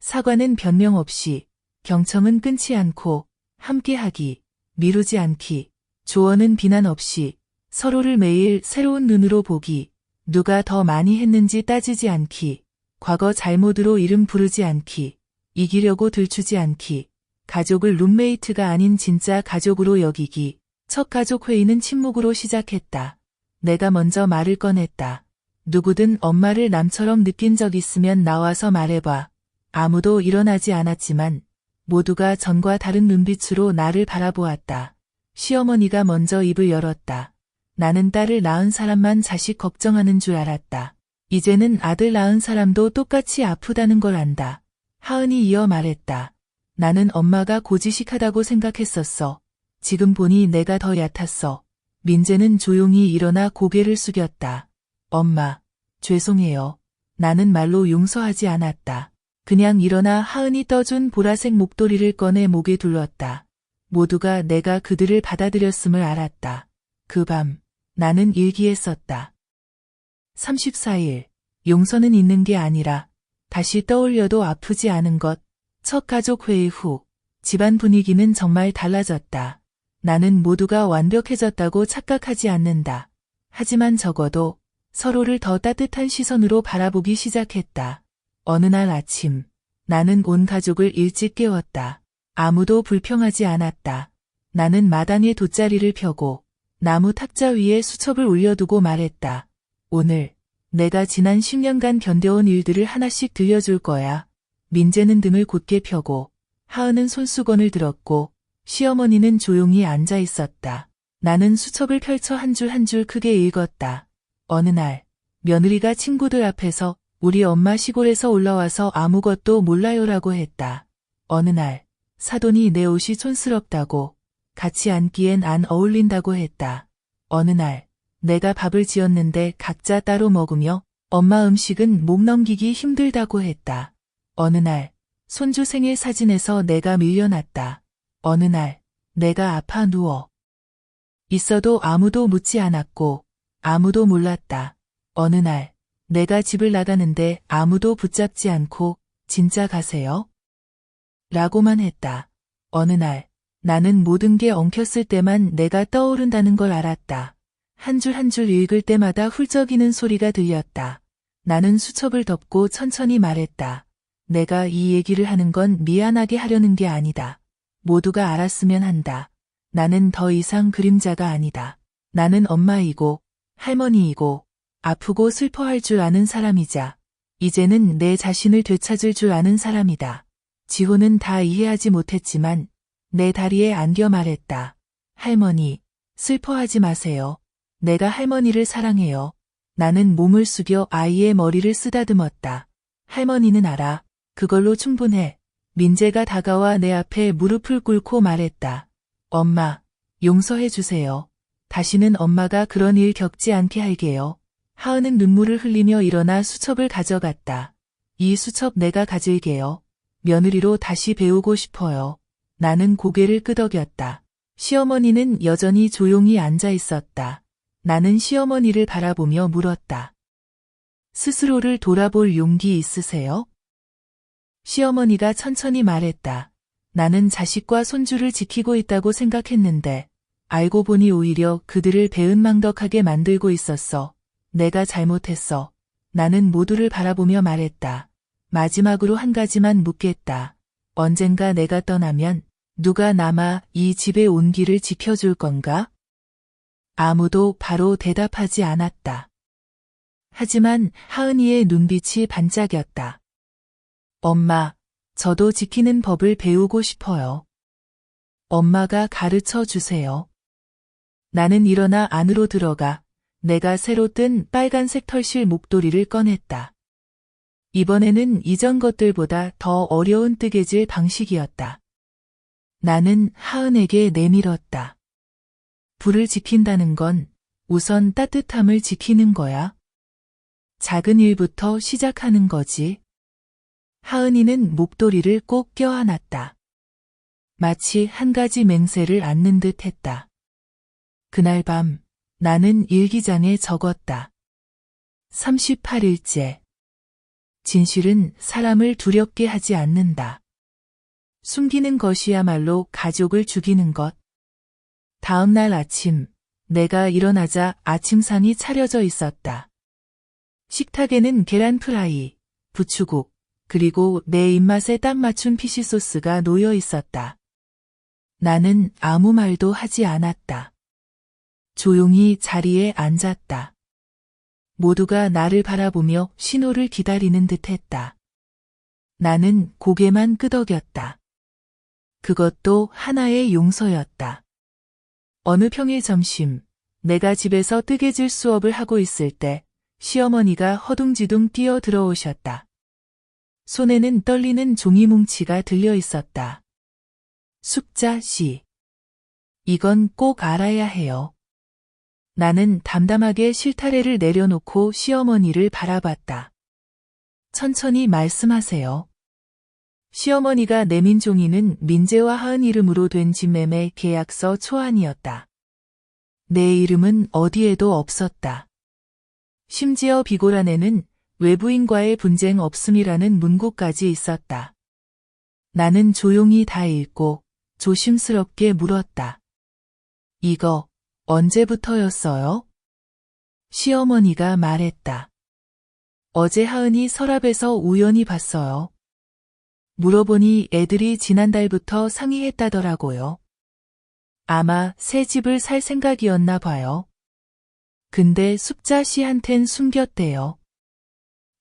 [SPEAKER 1] 사과는 변명 없이, 경청은 끊지 않고, 함께하기, 미루지 않기, 조언은 비난 없이, 서로를 매일 새로운 눈으로 보기, 누가 더 많이 했는지 따지지 않기, 과거 잘못으로 이름 부르지 않기, 이기려고 들추지 않기, 가족을 룸메이트가 아닌 진짜 가족으로 여기기. 첫 가족 회의는 침묵으로 시작했다. 내가 먼저 말을 꺼냈다. 누구든 엄마를 남처럼 느낀 적 있으면 나와서 말해봐. 아무도 일어나지 않았지만 모두가 전과 다른 눈빛으로 나를 바라보았다. 시어머니가 먼저 입을 열었다. 나는 딸을 낳은 사람만 자식 걱정하는 줄 알았다. 이제는 아들 낳은 사람도 똑같이 아프다는 걸 안다. 하은이 이어 말했다. 나는 엄마가 고지식하다고 생각했었어. 지금 보니 내가 더 얕았어. 민재는 조용히 일어나 고개를 숙였다. 엄마, 죄송해요. 나는 말로 용서하지 않았다. 그냥 일어나 하은이 떠준 보라색 목도리를 꺼내 목에 둘렀다. 모두가 내가 그들을 받아들였음을 알았다. 그 밤, 나는 일기에 썼다. 34일, 용서는 있는 게 아니라 다시 떠올려도 아프지 않은 것. 첫 가족 회의 후, 집안 분위기는 정말 달라졌다. 나는 모두가 완벽해졌다고 착각하지 않는다. 하지만 적어도 서로를 더 따뜻한 시선으로 바라보기 시작했다. 어느 날 아침, 나는 온 가족을 일찍 깨웠다. 아무도 불평하지 않았다. 나는 마당에 돗자리를 펴고 나무 탁자 위에 수첩을 올려두고 말했다. 오늘 내가 지난 10년간 견뎌온 일들을 하나씩 들려줄 거야. 민재는 등을 곧게 펴고 하은은 손수건을 들었고 시어머니는 조용히 앉아 있었다. 나는 수첩을 펼쳐 한 줄 한 줄 크게 읽었다. 어느 날 며느리가 친구들 앞에서 우리 엄마 시골에서 올라와서 아무것도 몰라요라고 했다. 어느 날 사돈이 내 옷이 촌스럽다고 같이 앉기엔 안 어울린다고 했다. 어느 날 내가 밥을 지었는데 각자 따로 먹으며 엄마 음식은 목 넘기기 힘들다고 했다. 어느 날 손주 생일 사진에서 내가 밀려났다. 어느 날 내가 아파 누워 있어도 아무도 묻지 않았고 아무도 몰랐다. 어느 날 내가 집을 나가는데 아무도 붙잡지 않고 진짜 가세요? 라고만 했다. 어느 날 나는 모든 게 엉켰을 때만 내가 떠오른다는 걸 알았다. 한 줄 한 줄 읽을 때마다 훌쩍이는 소리가 들렸다. 나는 수첩을 덮고 천천히 말했다. 내가 이 얘기를 하는 건 미안하게 하려는 게 아니다. 모두가 알았으면 한다. 나는 더 이상 그림자가 아니다. 나는 엄마이고 할머니이고 아프고 슬퍼할 줄 아는 사람이자 이제는 내 자신을 되찾을 줄 아는 사람이다. 지호는 다 이해하지 못했지만 내 다리에 안겨 말했다. 할머니, 슬퍼하지 마세요. 내가 할머니를 사랑해요. 나는 몸을 숙여 아이의 머리를 쓰다듬었다. 할머니는 알아. 그걸로 충분해. 민재가 다가와 내 앞에 무릎을 꿇고 말했다. 엄마, 용서해 주세요. 다시는 엄마가 그런 일 겪지 않게 할게요. 하은은 눈물을 흘리며 일어나 수첩을 가져갔다. 이 수첩 내가 가질게요. 며느리로 다시 배우고 싶어요. 나는 고개를 끄덕였다. 시어머니는 여전히 조용히 앉아 있었다. 나는 시어머니를 바라보며 물었다. 스스로를 돌아볼 용기 있으세요? 시어머니가 천천히 말했다. 나는 자식과 손주를 지키고 있다고 생각했는데 알고 보니 오히려 그들을 배은망덕하게 만들고 있었어. 내가 잘못했어. 나는 모두를 바라보며 말했다. 마지막으로 한 가지만 묻겠다. 언젠가 내가 떠나면 누가 남아 이 집의 온기를 지켜줄 건가? 아무도 바로 대답하지 않았다. 하지만 하은이의 눈빛이 반짝였다. 엄마, 저도 지키는 법을 배우고 싶어요. 엄마가 가르쳐 주세요. 나는 일어나 안으로 들어가 내가 새로 뜬 빨간색 털실 목도리를 꺼냈다. 이번에는 이전 것들보다 더 어려운 뜨개질 방식이었다. 나는 하은에게 내밀었다. 불을 지킨다는 건 우선 따뜻함을 지키는 거야. 작은 일부터 시작하는 거지. 하은이는 목도리를 꼭 껴안았다. 마치 한 가지 맹세를 안는 듯 했다. 그날 밤 나는 일기장에 적었다. 38일째. 진실은 사람을 두렵게 하지 않는다. 숨기는 것이야말로 가족을 죽이는 것. 다음 날 아침, 내가 일어나자 아침상이 차려져 있었다. 식탁에는 계란 프라이, 부추국, 그리고 내 입맛에 딱 맞춘 피시소스가 놓여 있었다. 나는 아무 말도 하지 않았다. 조용히 자리에 앉았다. 모두가 나를 바라보며 신호를 기다리는 듯했다. 나는 고개만 끄덕였다. 그것도 하나의 용서였다. 어느 평일 점심, 내가 집에서 뜨개질 수업을 하고 있을 때 시어머니가 허둥지둥 뛰어 들어오셨다. 손에는 떨리는 종이 뭉치가 들려 있었다. 숙자 씨. 이건 꼭 알아야 해요. 나는 담담하게 실타래를 내려놓고 시어머니를 바라봤다. 천천히 말씀하세요. 시어머니가 내민 종이는 민재와 하은 이름으로 된 집매매 계약서 초안이었다. 내 이름은 어디에도 없었다. 심지어 비고란에는 외부인과의 분쟁 없음이라는 문구까지 있었다. 나는 조용히 다 읽고 조심스럽게 물었다. 이거 언제부터였어요? 시어머니가 말했다. 어제 하은이 서랍에서 우연히 봤어요. 물어보니 애들이 지난달부터 상의했다더라고요. 아마 새 집을 살 생각이었나 봐요. 근데 숙자 씨한텐 숨겼대요.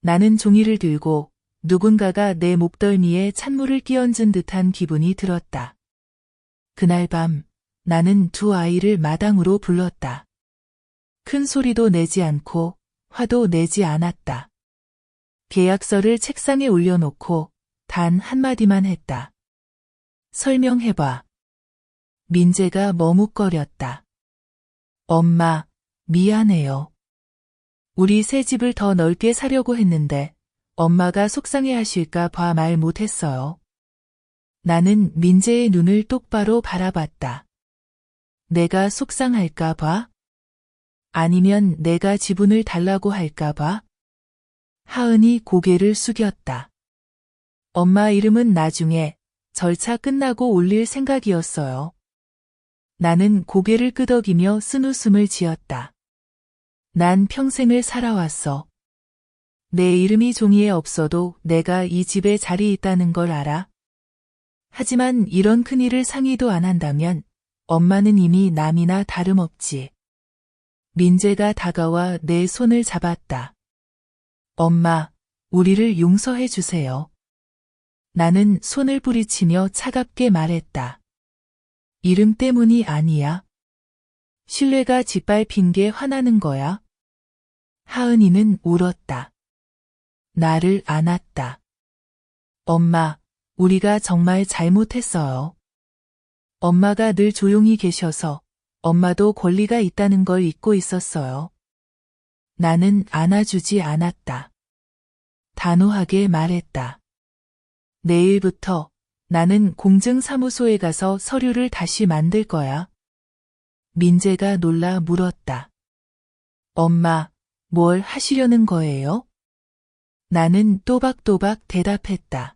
[SPEAKER 1] 나는 종이를 들고 누군가가 내 목덜미에 찬물을 끼얹은 듯한 기분이 들었다. 그날 밤 나는 두 아이를 마당으로 불렀다. 큰 소리도 내지 않고 화도 내지 않았다. 계약서를 책상에 올려놓고 단 한마디만 했다. 설명해봐. 민재가 머뭇거렸다. 엄마, 미안해요. 우리 새 집을 더 넓게 사려고 했는데 엄마가 속상해 하실까 봐 말 못했어요. 나는 민재의 눈을 똑바로 바라봤다. 내가 속상할까 봐? 아니면 내가 지분을 달라고 할까 봐? 하은이 고개를 숙였다. 엄마 이름은 나중에 절차 끝나고 올릴 생각이었어요. 나는 고개를 끄덕이며 쓴웃음을 지었다. 난 평생을 살아왔어. 내 이름이 종이에 없어도 내가 이 집에 자리 있다는 걸 알아. 하지만 이런 큰일을 상의도 안 한다면 엄마는 이미 남이나 다름없지. 민재가 다가와 내 손을 잡았다. 엄마, 우리를 용서해 주세요. 나는 손을 뿌리치며 차갑게 말했다. 이름 때문이 아니야. 신뢰가 짓밟힌 게 화나는 거야. 하은이는 울었다. 나를 안았다. 엄마, 우리가 정말 잘못했어요. 엄마가 늘 조용히 계셔서 엄마도 권리가 있다는 걸 잊고 있었어요. 나는 안아주지 않았다. 단호하게 말했다. 내일부터 나는 공증사무소에 가서 서류를 다시 만들 거야. 민재가 놀라 물었다. 엄마, 뭘 하시려는 거예요? 나는 또박또박 대답했다.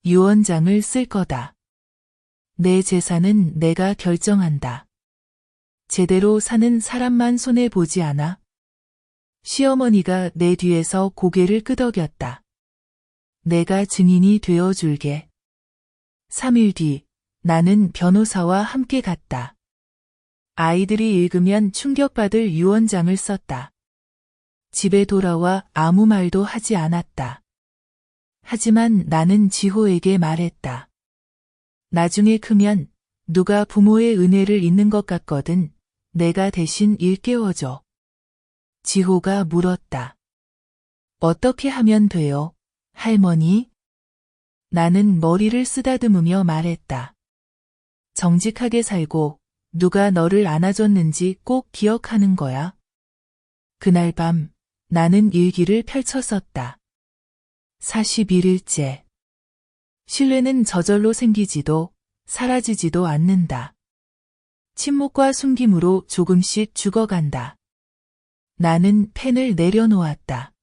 [SPEAKER 1] 유언장을 쓸 거다. 내 재산은 내가 결정한다. 제대로 사는 사람만 손해보지 않아. 시어머니가 내 뒤에서 고개를 끄덕였다. 내가 증인이 되어줄게. 3일 뒤 나는 변호사와 함께 갔다. 아이들이 읽으면 충격받을 유언장을 썼다. 집에 돌아와 아무 말도 하지 않았다. 하지만 나는 지호에게 말했다. 나중에 크면 누가 부모의 은혜를 잊는 것 같거든. 내가 대신 일깨워줘. 지호가 물었다. 어떻게 하면 돼요, 할머니? 나는 머리를 쓰다듬으며 말했다. 정직하게 살고 누가 너를 안아줬는지 꼭 기억하는 거야. 그날 밤 나는 일기를 펼쳐 썼다. 41일째. 신뢰는 저절로 생기지도 사라지지도 않는다. 침묵과 숨김으로 조금씩 죽어간다. 나는 펜을 내려놓았다.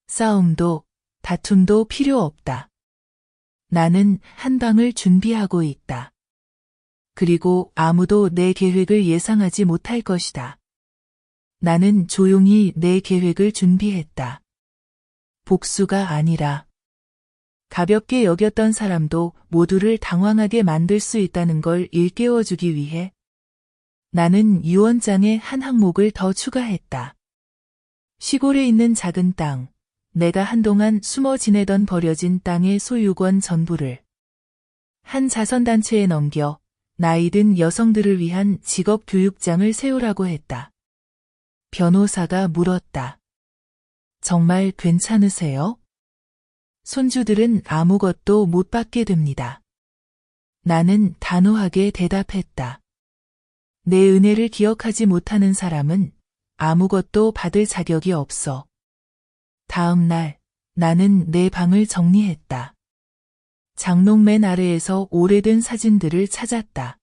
[SPEAKER 1] 싸움도 다툼도 필요 없다. 나는 한 방을 준비하고 있다. 그리고 아무도 내 계획을 예상하지 못할 것이다. 나는 조용히 내 계획을 준비했다. 복수가 아니라 가볍게 여겼던 사람도 모두를 당황하게 만들 수 있다는 걸 일깨워주기 위해 나는 유언장에 한 항목을 더 추가했다. 시골에 있는 작은 땅, 내가 한동안 숨어 지내던 버려진 땅의 소유권 전부를 한 자선단체에 넘겨 나이 든 여성들을 위한 직업교육장을 세우라고 했다. 변호사가 물었다. 정말 괜찮으세요? 손주들은 아무것도 못 받게 됩니다. 나는 단호하게 대답했다. 내 은혜를 기억하지 못하는 사람은 아무것도 받을 자격이 없어. 다음 날 나는 내 방을 정리했다. 장롱맨 아래에서 오래된 사진들을 찾았다.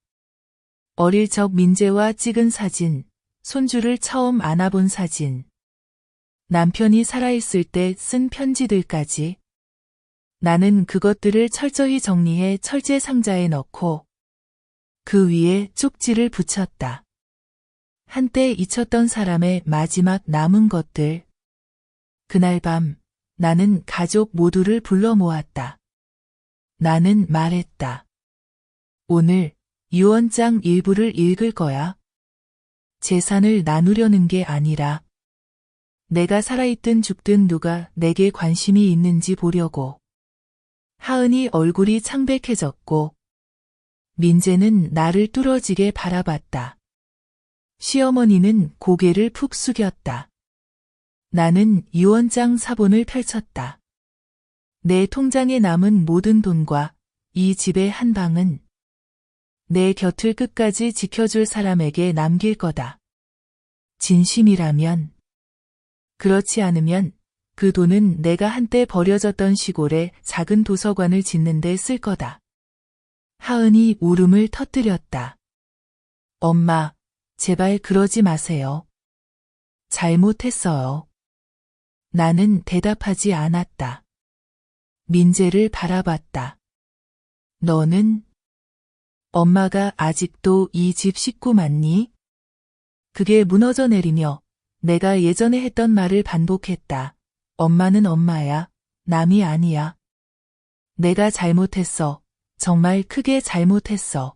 [SPEAKER 1] 어릴 적 민재와 찍은 사진, 손주를 처음 안아본 사진, 남편이 살아있을 때 쓴 편지들까지. 나는 그것들을 철저히 정리해 철제 상자에 넣고 그 위에 쪽지를 붙였다. 한때 잊혔던 사람의 마지막 남은 것들. 그날 밤 나는 가족 모두를 불러 모았다. 나는 말했다. 오늘 유언장 일부를 읽을 거야. 재산을 나누려는 게 아니라 내가 살아있든 죽든 누가 내게 관심이 있는지 보려고. 하은이 얼굴이 창백해졌고 민재는 나를 뚫어지게 바라봤다. 시어머니는 고개를 푹 숙였다. 나는 유언장 사본을 펼쳤다. 내 통장에 남은 모든 돈과 이 집의 한 방은 내 곁을 끝까지 지켜줄 사람에게 남길 거다. 진심이라면. 그렇지 않으면 그 돈은 내가 한때 버려졌던 시골에 작은 도서관을 짓는 데 쓸 거다. 하은이 울음을 터뜨렸다. 엄마, 제발 그러지 마세요. 잘못했어요. 나는 대답하지 않았다. 민재를 바라봤다. 너는? 엄마가 아직도 이 집 식구 맞니? 그게 무너져 내리며 내가 예전에 했던 말을 반복했다. 엄마는 엄마야. 남이 아니야. 내가 잘못했어. 정말 크게 잘못했어.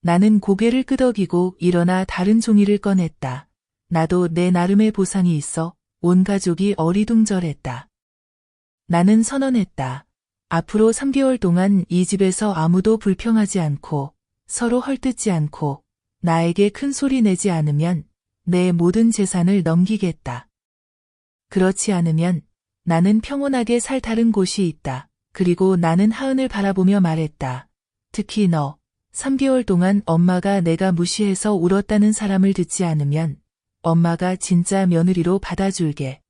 [SPEAKER 1] 나는 고개를 끄덕이고 일어나 다른 종이를 꺼냈다. 나도 내 나름의 보상이 있어. 온 가족이 어리둥절했다. 나는 선언했다. 앞으로 3개월 동안 이 집에서 아무도 불평하지 않고 서로 헐뜯지 않고 나에게 큰 소리 내지 않으면 내 모든 재산을 넘기겠다. 그렇지 않으면 나는 평온하게 살 다른 곳이 있다. 그리고 나는 하은을 바라보며 말했다. 특히 너, 3개월 동안 엄마가 내가 무시해서 울었다는 사람을 듣지 않으면 엄마가 진짜 며느리로 받아줄게.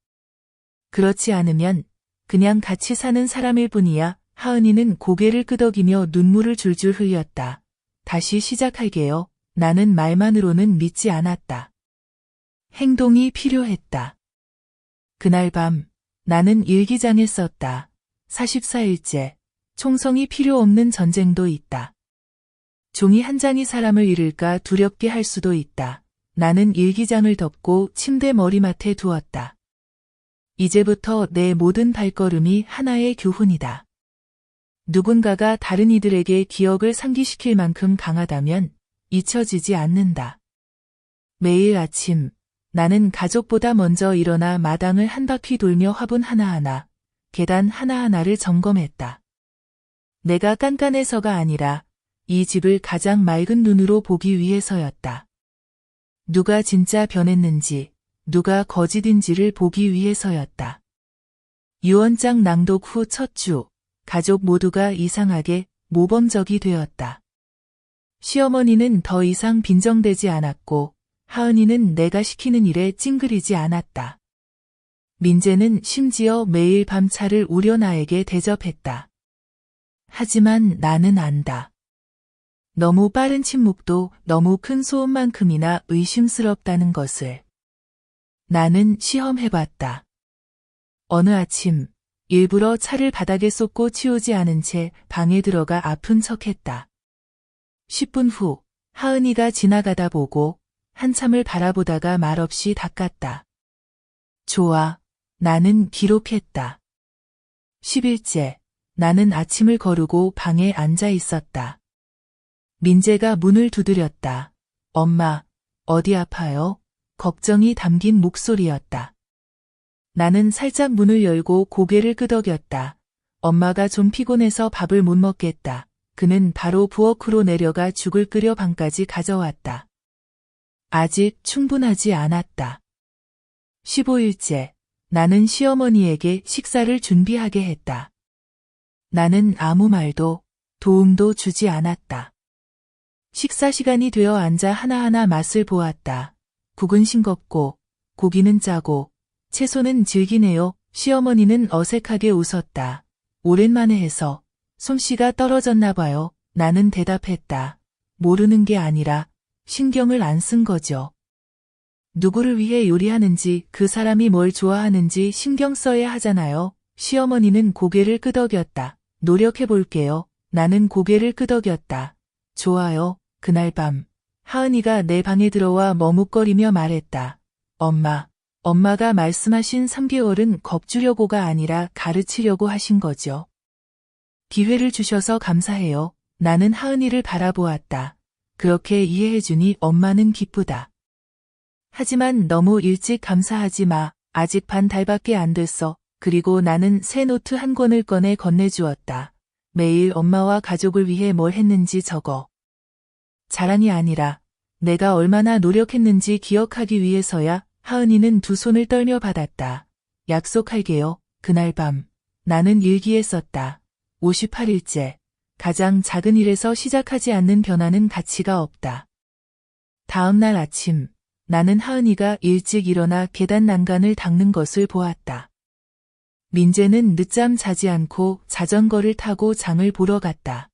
[SPEAKER 1] 그렇지 않으면 그냥 같이 사는 사람일 뿐이야. 하은이는 고개를 끄덕이며 눈물을 줄줄 흘렸다. 다시 시작할게요. 나는 말만으로는 믿지 않았다. 행동이 필요했다. 그날 밤 나는 일기장에 썼다. 44일째. 총성이 필요 없는 전쟁도 있다. 종이 한 장이 사람을 잃을까 두렵게 할 수도 있다. 나는 일기장을 덮고 침대 머리맡에 두었다. 이제부터 내 모든 발걸음이 하나의 교훈이다. 누군가가 다른 이들에게 기억을 상기시킬 만큼 강하다면 잊혀지지 않는다. 매일 아침 나는 가족보다 먼저 일어나 마당을 한 바퀴 돌며 화분 하나하나, 계단 하나하나를 점검했다. 내가 깐깐해서가 아니라 이 집을 가장 맑은 눈으로 보기 위해서였다. 누가 진짜 변했는지, 누가 거짓인지를 보기 위해서였다. 유언장 낭독 후 첫 주, 가족 모두가 이상하게 모범적이 되었다. 시어머니는 더 이상 빈정대지 않았고, 하은이는 내가 시키는 일에 찡그리지 않았다. 민재는 심지어 매일 밤 차를 우려 나에게 대접했다. 하지만 나는 안다. 너무 빠른 침묵도 너무 큰 소음만큼이나 의심스럽다는 것을. 나는 시험해봤다. 어느 아침 일부러 차를 바닥에 쏟고 치우지 않은 채 방에 들어가 아픈 척했다. 10분 후 하은이가 지나가다 보고 한참을 바라보다가 말없이 닦았다. 좋아, 나는 기록했다. 10일째, 나는 아침을 거르고 방에 앉아 있었다. 민재가 문을 두드렸다. 엄마, 어디 아파요? 걱정이 담긴 목소리였다. 나는 살짝 문을 열고 고개를 끄덕였다. 엄마가 좀 피곤해서 밥을 못 먹겠다. 그는 바로 부엌으로 내려가 죽을 끓여 방까지 가져왔다. 아직 충분하지 않았다. 15일째, 나는 시어머니에게 식사를 준비하게 했다. 나는 아무 말도, 도움도 주지 않았다. 식사 시간이 되어 앉아 하나하나 맛을 보았다. 국은 싱겁고, 고기는 짜고, 채소는 질기네요. 시어머니는 어색하게 웃었다. 오랜만에 해서 솜씨가 떨어졌나 봐요. 나는 대답했다. 모르는 게 아니라 신경을 안 쓴 거죠. 누구를 위해 요리하는지 그 사람이 뭘 좋아하는지 신경 써야 하잖아요. 시어머니는 고개를 끄덕였다. 노력해볼게요. 나는 고개를 끄덕였다. 좋아요. 그날 밤 하은이가 내 방에 들어와 머뭇거리며 말했다. 엄마가 말씀하신 3개월은 겁주려고가 아니라 가르치려고 하신 거죠. 기회를 주셔서 감사해요. 나는 하은이를 바라보았다. 그렇게 이해해주니 엄마는 기쁘다. 하지만 너무 일찍 감사하지 마. 아직 반 달밖에 안 됐어. 그리고 나는 새 노트 한 권을 꺼내 건네주었다. 매일 엄마와 가족을 위해 뭘 했는지 적어. 자랑이 아니라 내가 얼마나 노력했는지 기억하기 위해서야. 하은이는 두 손을 떨며 받았다. 약속할게요. 그날 밤 나는 일기에 썼다. 58일째. 가장 작은 일에서 시작하지 않는 변화는 가치가 없다. 다음 날 아침 나는 하은이가 일찍 일어나 계단 난간을 닦는 것을 보았다. 민재는 늦잠 자지 않고 자전거를 타고 장을 보러 갔다.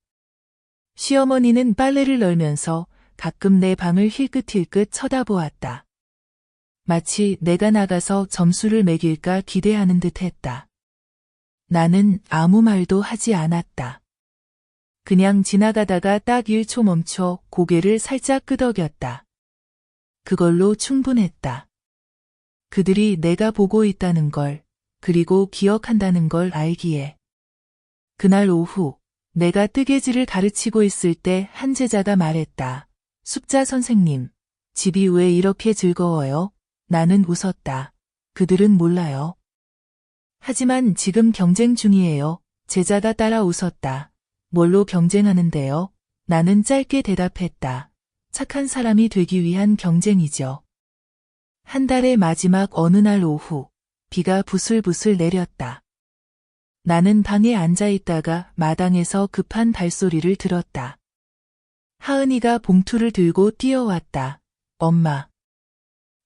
[SPEAKER 1] 시어머니는 빨래를 널면서 가끔 내 방을 힐끗힐끗 쳐다보았다. 마치 내가 나가서 점수를 매길까 기대하는 듯 했다. 나는 아무 말도 하지 않았다. 그냥 지나가다가 딱 1초 멈춰 고개를 살짝 끄덕였다. 그걸로 충분했다. 그들이 내가 보고 있다는 걸, 그리고 기억한다는 걸 알기에. 그날 오후 내가 뜨개질을 가르치고 있을 때 한 제자가 말했다. 숙자 선생님, 집이 왜 이렇게 즐거워요? 나는 웃었다. 그들은 몰라요. 하지만 지금 경쟁 중이에요. 제자가 따라 웃었다. 뭘로 경쟁하는데요? 나는 짧게 대답했다. 착한 사람이 되기 위한 경쟁이죠. 한 달의 마지막 어느 날 오후, 비가 부슬부슬 내렸다. 나는 방에 앉아 있다가 마당에서 급한 발소리를 들었다. 하은이가 봉투를 들고 뛰어왔다. 엄마.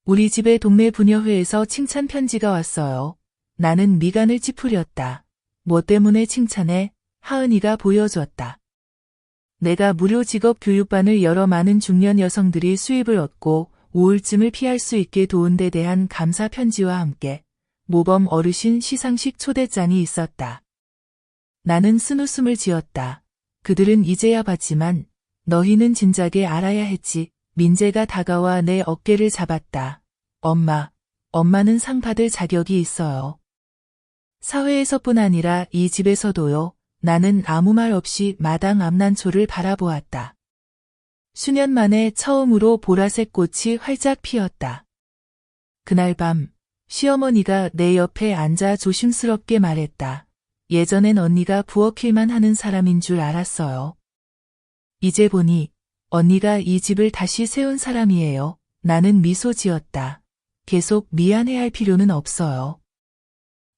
[SPEAKER 1] 우리 집에 동네 부녀회에서 칭찬 편지가 왔어요. 나는 미간을 찌푸렸다. 뭐 때문에 칭찬해? 하은이가 보여줬다. 내가 무료 직업 교육반을 열어 많은 중년 여성들이 수입을 얻고 우울증을 피할 수 있게 도운 데 대한 감사 편지와 함께 모범 어르신 시상식 초대장이 있었다. 나는 쓴웃음을 지었다. 그들은 이제야 봤지만 너희는 진작에 알아야 했지. 민재가 다가와 내 어깨를 잡았다. 엄마는 상 받을 자격이 있어요. 사회에서뿐 아니라 이 집에서도요. 나는 아무 말 없이 마당 앞난초를 바라보았다. 수년 만에 처음으로 보라색 꽃이 활짝 피었다. 그날 밤 시어머니가 내 옆에 앉아 조심스럽게 말했다. 예전엔 언니가 부엌일만 하는 사람인 줄 알았어요. 이제 보니 언니가 이 집을 다시 세운 사람이에요. 나는 미소 지었다. 계속 미안해할 필요는 없어요.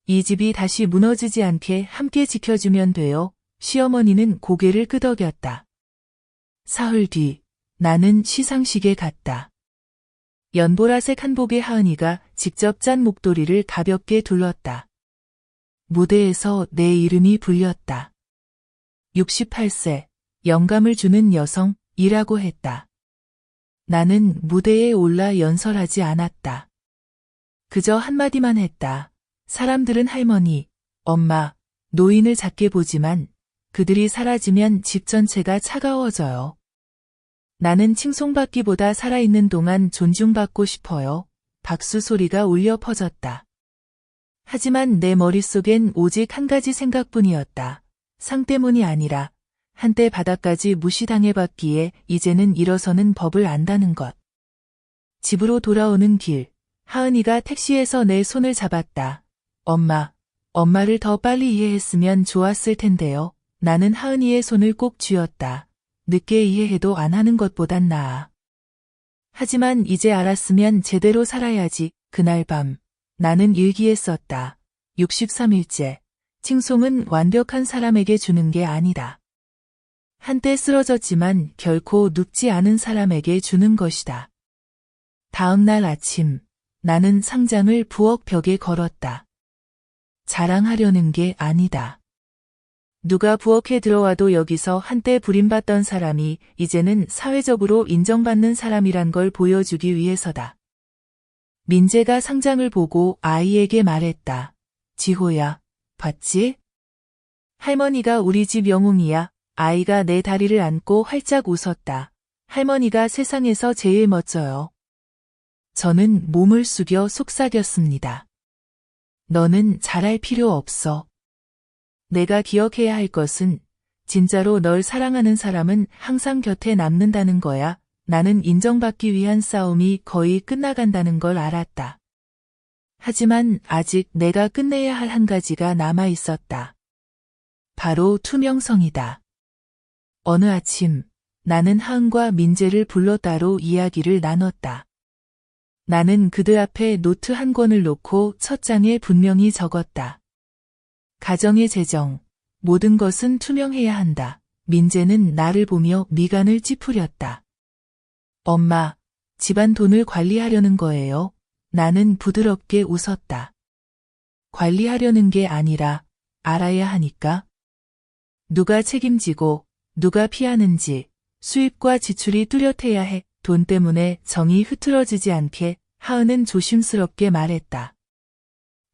[SPEAKER 1] 이 집이 다시 무너지지 않게 함께 지켜주면 돼요. 시어머니는 고개를 끄덕였다. 사흘 뒤 나는 시상식에 갔다. 연보라색 한복의 하은이가 직접 짠 목도리를 가볍게 둘렀다. 무대에서 내 이름이 불렸다. 68세, 영감을 주는 여성이라고 했다. 나는 무대에 올라 연설하지 않았다. 그저 한마디만 했다. 사람들은 할머니, 엄마, 노인을 작게 보지만 그들이 사라지면 집 전체가 차가워져요. 나는 칭송받기보다 살아있는 동안 존중받고 싶어요. 박수 소리가 울려 퍼졌다. 하지만 내 머릿속엔 오직 한 가지 생각뿐이었다. 상 때문이 아니라 한때 바닥까지 무시당해봤기에 이제는 일어서는 법을 안다는 것. 집으로 돌아오는 길, 하은이가 택시에서 내 손을 잡았다. 엄마를 더 빨리 이해했으면 좋았을 텐데요. 나는 하은이의 손을 꼭 쥐었다. 늦게 이해해도 안 하는 것보단 나아. 하지만 이제 알았으면 제대로 살아야지. 그날 밤 나는 일기에 썼다. 63일째. 칭송은 완벽한 사람에게 주는 게 아니다. 한때 쓰러졌지만 결코 눕지 않은 사람에게 주는 것이다. 다음 날 아침 나는 상장을 부엌 벽에 걸었다. 자랑하려는 게 아니다. 누가 부엌에 들어와도 여기서 한때 부림받던 사람이 이제는 사회적으로 인정받는 사람이란 걸 보여주기 위해서다. 민재가 상장을 보고 아이에게 말했다. 지호야, 봤지? 할머니가 우리 집 영웅이야. 아이가 내 다리를 안고 활짝 웃었다. 할머니가 세상에서 제일 멋져요. 저는 몸을 숙여 속삭였습니다. 너는 잘할 필요 없어. 내가 기억해야 할 것은 진짜로 널 사랑하는 사람은 항상 곁에 남는다는 거야. 나는 인정받기 위한 싸움이 거의 끝나간다는 걸 알았다. 하지만 아직 내가 끝내야 할 한 가지가 남아 있었다. 바로 투명성이다. 어느 아침 나는 하은과 민재를 불러 따로 이야기를 나눴다. 나는 그들 앞에 노트 한 권을 놓고 첫 장에 분명히 적었다. 가정의 재정, 모든 것은 투명해야 한다. 민재는 나를 보며 미간을 찌푸렸다. 엄마, 집안 돈을 관리하려는 거예요. 나는 부드럽게 웃었다. 관리하려는 게 아니라 알아야 하니까. 누가 책임지고 누가 피하는지 수입과 지출이 뚜렷해야 해. 돈 때문에 정이 흐트러지지 않게 하은은 조심스럽게 말했다.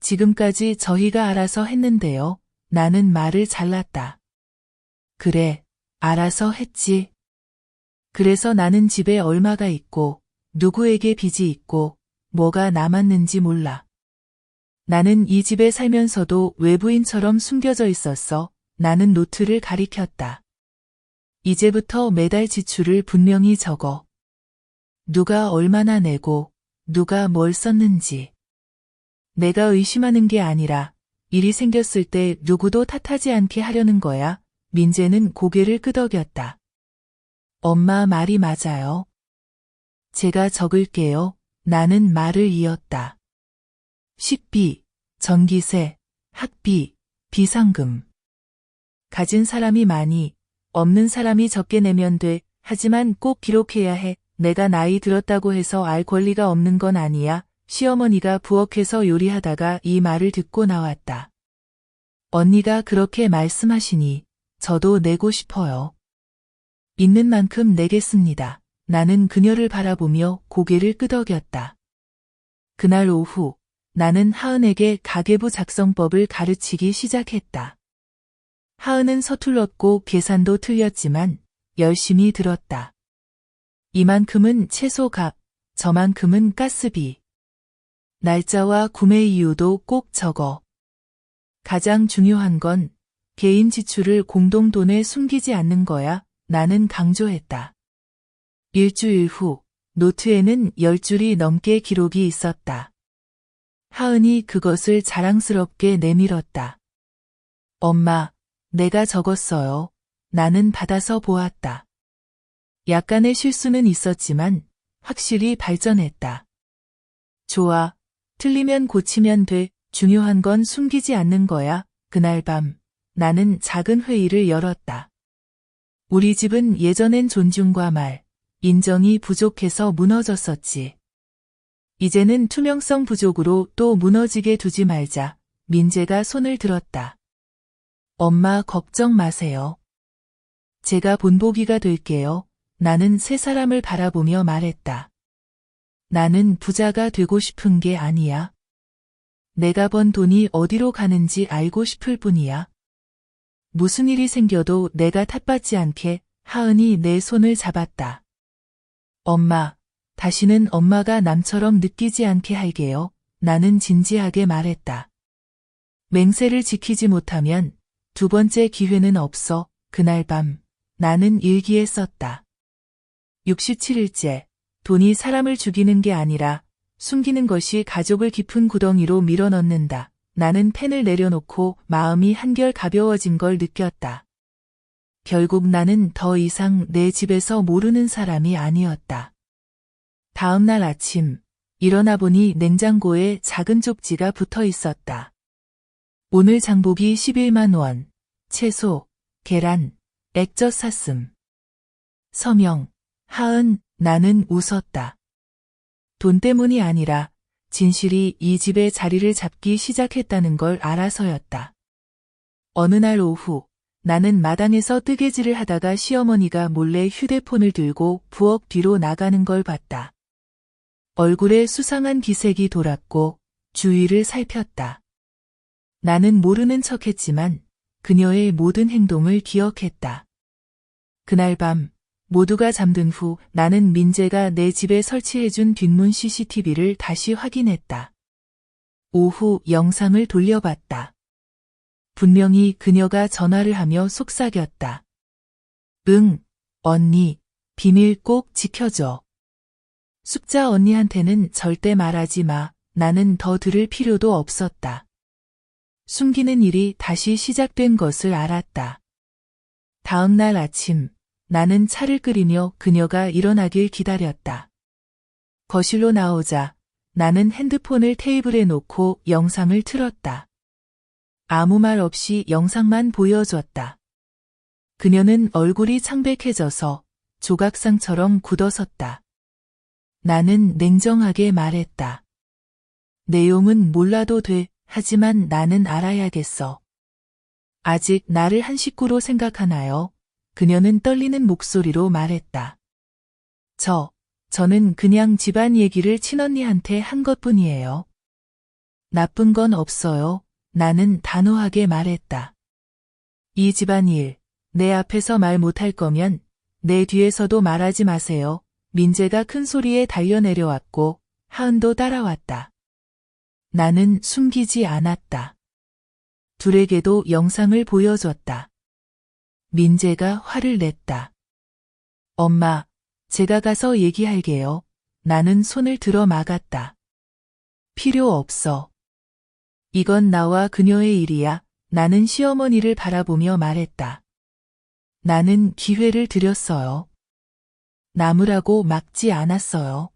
[SPEAKER 1] 지금까지 저희가 알아서 했는데요. 나는 말을 잘랐다. 그래, 알아서 했지. 그래서 나는 집에 얼마가 있고 누구에게 빚이 있고 뭐가 남았는지 몰라. 나는 이 집에 살면서도 외부인처럼 숨겨져 있었어. 나는 노트를 가리켰다. 이제부터 매달 지출을 분명히 적어. 누가 얼마나 내고 누가 뭘 썼는지. 내가 의심하는 게 아니라 일이 생겼을 때 누구도 탓하지 않게 하려는 거야. 민재는 고개를 끄덕였다. 엄마 말이 맞아요. 제가 적을게요. 나는 말을 이었다. 식비, 전기세, 학비, 비상금. 가진 사람이 많이, 없는 사람이 적게 내면 돼. 하지만 꼭 기록해야 해. 내가 나이 들었다고 해서 알 권리가 없는 건 아니야. 시어머니가 부엌에서 요리하다가 이 말을 듣고 나왔다. 언니가 그렇게 말씀하시니 저도 내고 싶어요. 있는 만큼 내겠습니다. 나는 그녀를 바라보며 고개를 끄덕였다. 그날 오후 나는 하은에게 가계부 작성법을 가르치기 시작했다. 하은은 서툴렀고 계산도 틀렸지만 열심히 들었다. 이만큼은 채소값, 저만큼은 가스비. 날짜와 구매 이유도 꼭 적어. 가장 중요한 건 개인 지출을 공동돈에 숨기지 않는 거야. 나는 강조했다. 일주일 후 노트에는 10줄이 넘게 기록이 있었다. 하은이 그것을 자랑스럽게 내밀었다. 엄마, 내가 적었어요. 나는 받아서 보았다. 약간의 실수는 있었지만 확실히 발전했다. 좋아. 틀리면 고치면 돼. 중요한 건 숨기지 않는 거야. 그날 밤 나는 작은 회의를 열었다. 우리 집은 예전엔 존중과 말, 인정이 부족해서 무너졌었지. 이제는 투명성 부족으로 또 무너지게 두지 말자. 민재가 손을 들었다. 엄마 걱정 마세요. 제가 본보기가 될게요. 나는 세 사람을 바라보며 말했다. 나는 부자가 되고 싶은 게 아니야. 내가 번 돈이 어디로 가는지 알고 싶을 뿐이야. 무슨 일이 생겨도 내가 탓받지 않게. 하은이 내 손을 잡았다. 엄마, 다시는 엄마가 남처럼 느끼지 않게 할게요. 나는 진지하게 말했다. 맹세를 지키지 못하면 두 번째 기회는 없어. 그날 밤 나는 일기에 썼다. 67일째, 돈이 사람을 죽이는 게 아니라 숨기는 것이 가족을 깊은 구덩이로 밀어넣는다. 나는 펜을 내려놓고 마음이 한결 가벼워진 걸 느꼈다. 결국 나는 더 이상 내 집에서 모르는 사람이 아니었다. 다음 날 아침, 일어나 보니 냉장고에 작은 쪽지가 붙어 있었다. 오늘 장보기 11만 원, 채소, 계란, 액젓 샀음. 서명, 하은. 나는 웃었다. 돈 때문이 아니라 진실이 이 집의 자리를 잡기 시작했다는 걸 알아서였다. 어느 날 오후 나는 마당에서 뜨개질을 하다가 시어머니가 몰래 휴대폰을 들고 부엌 뒤로 나가는 걸 봤다. 얼굴에 수상한 기색이 돌았고 주위를 살폈다. 나는 모르는 척했지만 그녀의 모든 행동을 기억했다. 그날 밤 모두가 잠든 후 나는 민재가 내 집에 설치해준 뒷문 CCTV를 다시 확인했다. 오후 영상을 돌려봤다. 분명히 그녀가 전화를 하며 속삭였다. 응, 언니, 비밀 꼭 지켜줘. 숙자 언니한테는 절대 말하지 마. 나는 더 들을 필요도 없었다. 숨기는 일이 다시 시작된 것을 알았다. 다음 날 아침, 나는 차를 끓이며 그녀가 일어나길 기다렸다. 거실로 나오자 나는 핸드폰을 테이블에 놓고 영상을 틀었다. 아무 말 없이 영상만 보여줬다. 그녀는 얼굴이 창백해져서 조각상처럼 굳어섰다. 나는 냉정하게 말했다. 내용은 몰라도 돼. 하지만 나는 알아야겠어. 아직 나를 한 식구로 생각하나요? 그녀는 떨리는 목소리로 말했다. 저는 그냥 집안 얘기를 친언니한테 한 것뿐이에요. 나쁜 건 없어요. 나는 단호하게 말했다. 이 집안일, 내 앞에서 말 못할 거면 내 뒤에서도 말하지 마세요. 민재가 큰 소리에 달려내려왔고 하은도 따라왔다. 나는 숨기지 않았다. 둘에게도 영상을 보여줬다. 민재가 화를 냈다. 엄마, 제가 가서 얘기할게요. 나는 손을 들어 막았다. 필요 없어. 이건 나와 그녀의 일이야. 나는 시어머니를 바라보며 말했다. 나는 기회를 드렸어요. 나무라고 막지 않았어요.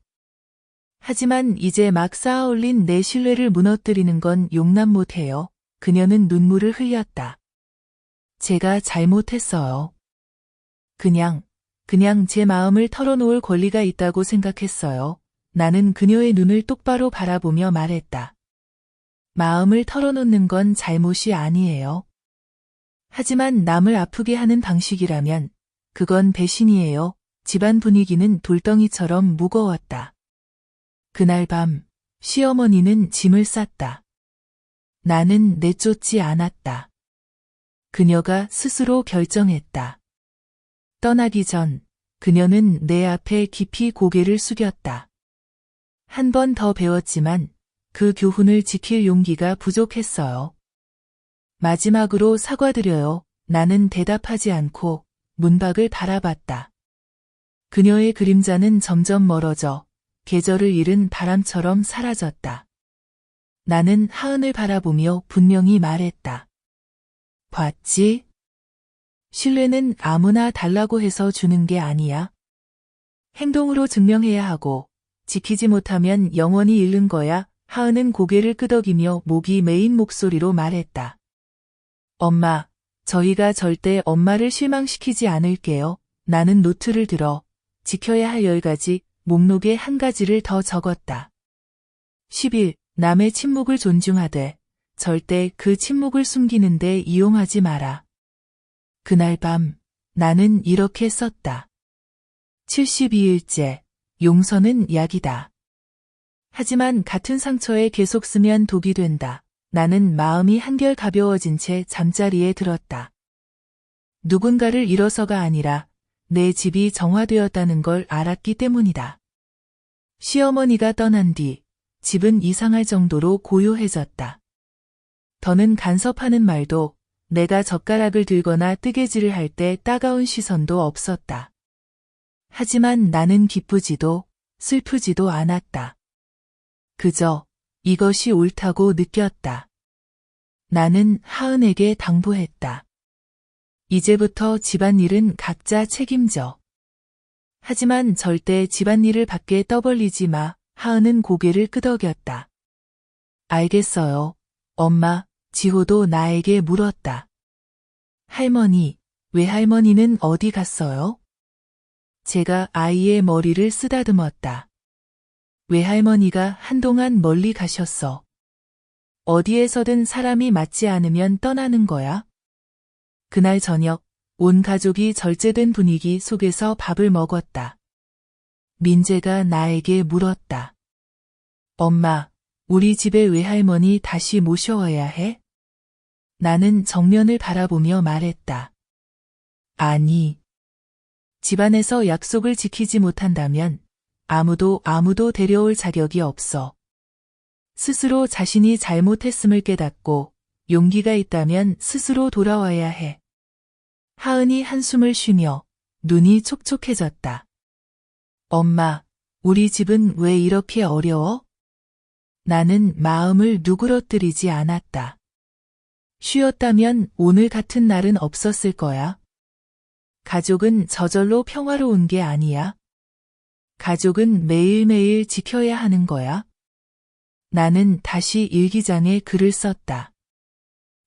[SPEAKER 1] 하지만 이제 막 쌓아올린 내 신뢰를 무너뜨리는 건 용납 못해요. 그녀는 눈물을 흘렸다. 제가 잘못했어요. 그냥 제 마음을 털어놓을 권리가 있다고 생각했어요. 나는 그녀의 눈을 똑바로 바라보며 말했다. 마음을 털어놓는 건 잘못이 아니에요. 하지만 남을 아프게 하는 방식이라면 그건 배신이에요. 집안 분위기는 돌덩이처럼 무거웠다. 그날 밤 시어머니는 짐을 쌌다. 나는 내쫓지 않았다. 그녀가 스스로 결정했다. 떠나기 전 그녀는 내 앞에 깊이 고개를 숙였다. 한 번 더 배웠지만 그 교훈을 지킬 용기가 부족했어요. 마지막으로 사과드려요. 나는 대답하지 않고 문밖을 바라봤다. 그녀의 그림자는 점점 멀어져 계절을 잃은 바람처럼 사라졌다. 나는 하은을 바라보며 분명히 말했다. 봤지? 신뢰는 아무나 달라고 해서 주는 게 아니야. 행동으로 증명해야 하고 지키지 못하면 영원히 잃는 거야. 하은은 고개를 끄덕이며 목이 메인 목소리로 말했다. 엄마, 저희가 절대 엄마를 실망시키지 않을게요. 나는 노트를 들어 지켜야 할 10가지 목록에 한 가지를 더 적었다. 10일, 남의 침묵을 존중하되 절대 그 침묵을 숨기는데 이용하지 마라. 그날 밤 나는 이렇게 썼다. 72일째, 용서는 약이다. 하지만 같은 상처에 계속 쓰면 독이 된다. 나는 마음이 한결 가벼워진 채 잠자리에 들었다. 누군가를 잃어서가 아니라 내 집이 정화되었다는 걸 알았기 때문이다. 시어머니가 떠난 뒤 집은 이상할 정도로 고요해졌다. 더는 간섭하는 말도, 내가 젓가락을 들거나 뜨개질을 할 때 따가운 시선도 없었다. 하지만 나는 기쁘지도 슬프지도 않았다. 그저 이것이 옳다고 느꼈다. 나는 하은에게 당부했다. 이제부터 집안일은 각자 책임져. 하지만 절대 집안일을 밖에 떠벌리지 마. 하은은 고개를 끄덕였다. 알겠어요. 엄마, 지호도 나에게 물었다. 할머니, 외할머니는 어디 갔어요? 제가 아이의 머리를 쓰다듬었다. 외할머니가 한동안 멀리 가셨어. 어디에서든 사람이 맞지 않으면 떠나는 거야. 그날 저녁, 온 가족이 절제된 분위기 속에서 밥을 먹었다. 민재가 나에게 물었다. 엄마, 우리 집에 외할머니 다시 모셔와야 해? 나는 정면을 바라보며 말했다. 아니. 집안에서 약속을 지키지 못한다면 아무도 데려올 자격이 없어. 스스로 자신이 잘못했음을 깨닫고 용기가 있다면 스스로 돌아와야 해. 하은이 한숨을 쉬며 눈이 촉촉해졌다. 엄마, 우리 집은 왜 이렇게 어려워? 나는 마음을 누그러뜨리지 않았다. 쉬었다면 오늘 같은 날은 없었을 거야. 가족은 저절로 평화로운 게 아니야. 가족은 매일매일 지켜야 하는 거야. 나는 다시 일기장에 글을 썼다.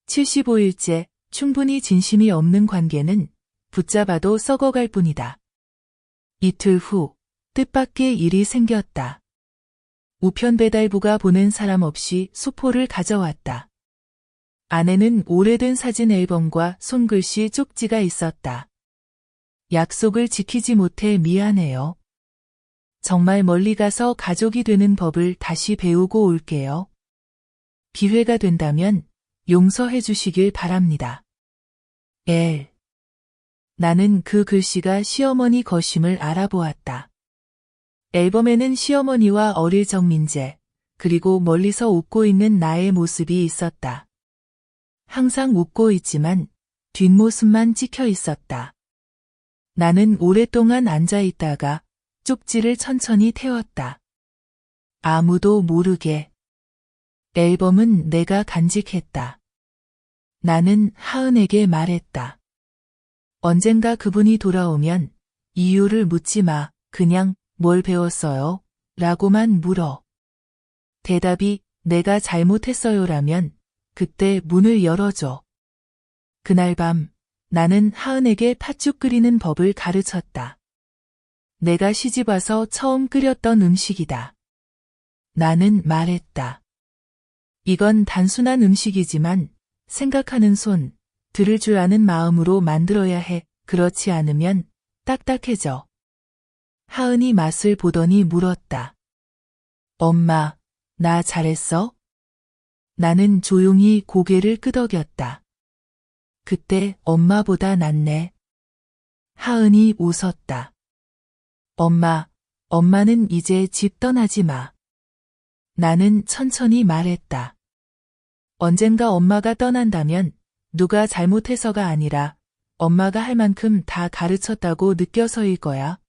[SPEAKER 1] 75일째, 충분히 진심이 없는 관계는 붙잡아도 썩어갈 뿐이다. 이틀 후, 뜻밖의 일이 생겼다. 우편 배달부가 보낸 사람 없이 수포를 가져왔다. 안에는 오래된 사진 앨범과 손글씨 쪽지가 있었다. 약속을 지키지 못해 미안해요. 정말 멀리 가서 가족이 되는 법을 다시 배우고 올게요. 기회가 된다면 용서해 주시길 바랍니다. 엘. 나는 그 글씨가 시어머니 것임을 알아보았다. 앨범에는 시어머니와 어릴 적 민재, 그리고 멀리서 웃고 있는 나의 모습이 있었다. 항상 웃고 있지만 뒷모습만 찍혀 있었다. 나는 오랫동안 앉아 있다가 쪽지를 천천히 태웠다. 아무도 모르게. 앨범은 내가 간직했다. 나는 하은에게 말했다. 언젠가 그분이 돌아오면 이유를 묻지 마. 그냥 뭘 배웠어요? 라고만 물어. 대답이 내가 잘못했어요라면 그때 문을 열어줘. 그날 밤 나는 하은에게 팥죽 끓이는 법을 가르쳤다. 내가 시집와서 처음 끓였던 음식이다. 나는 말했다. 이건 단순한 음식이지만 생각하는 손, 들을 줄 아는 마음으로 만들어야 해. 그렇지 않으면 딱딱해져. 하은이 맛을 보더니 물었다. 엄마, 나 잘했어? 나는 조용히 고개를 끄덕였다. 그때 엄마보다 낫네. 하은이 웃었다. 엄마는 이제 집 떠나지 마. 나는 천천히 말했다. 언젠가 엄마가 떠난다면 누가 잘못해서가 아니라 엄마가 할 만큼 다 가르쳤다고 느껴서일 거야.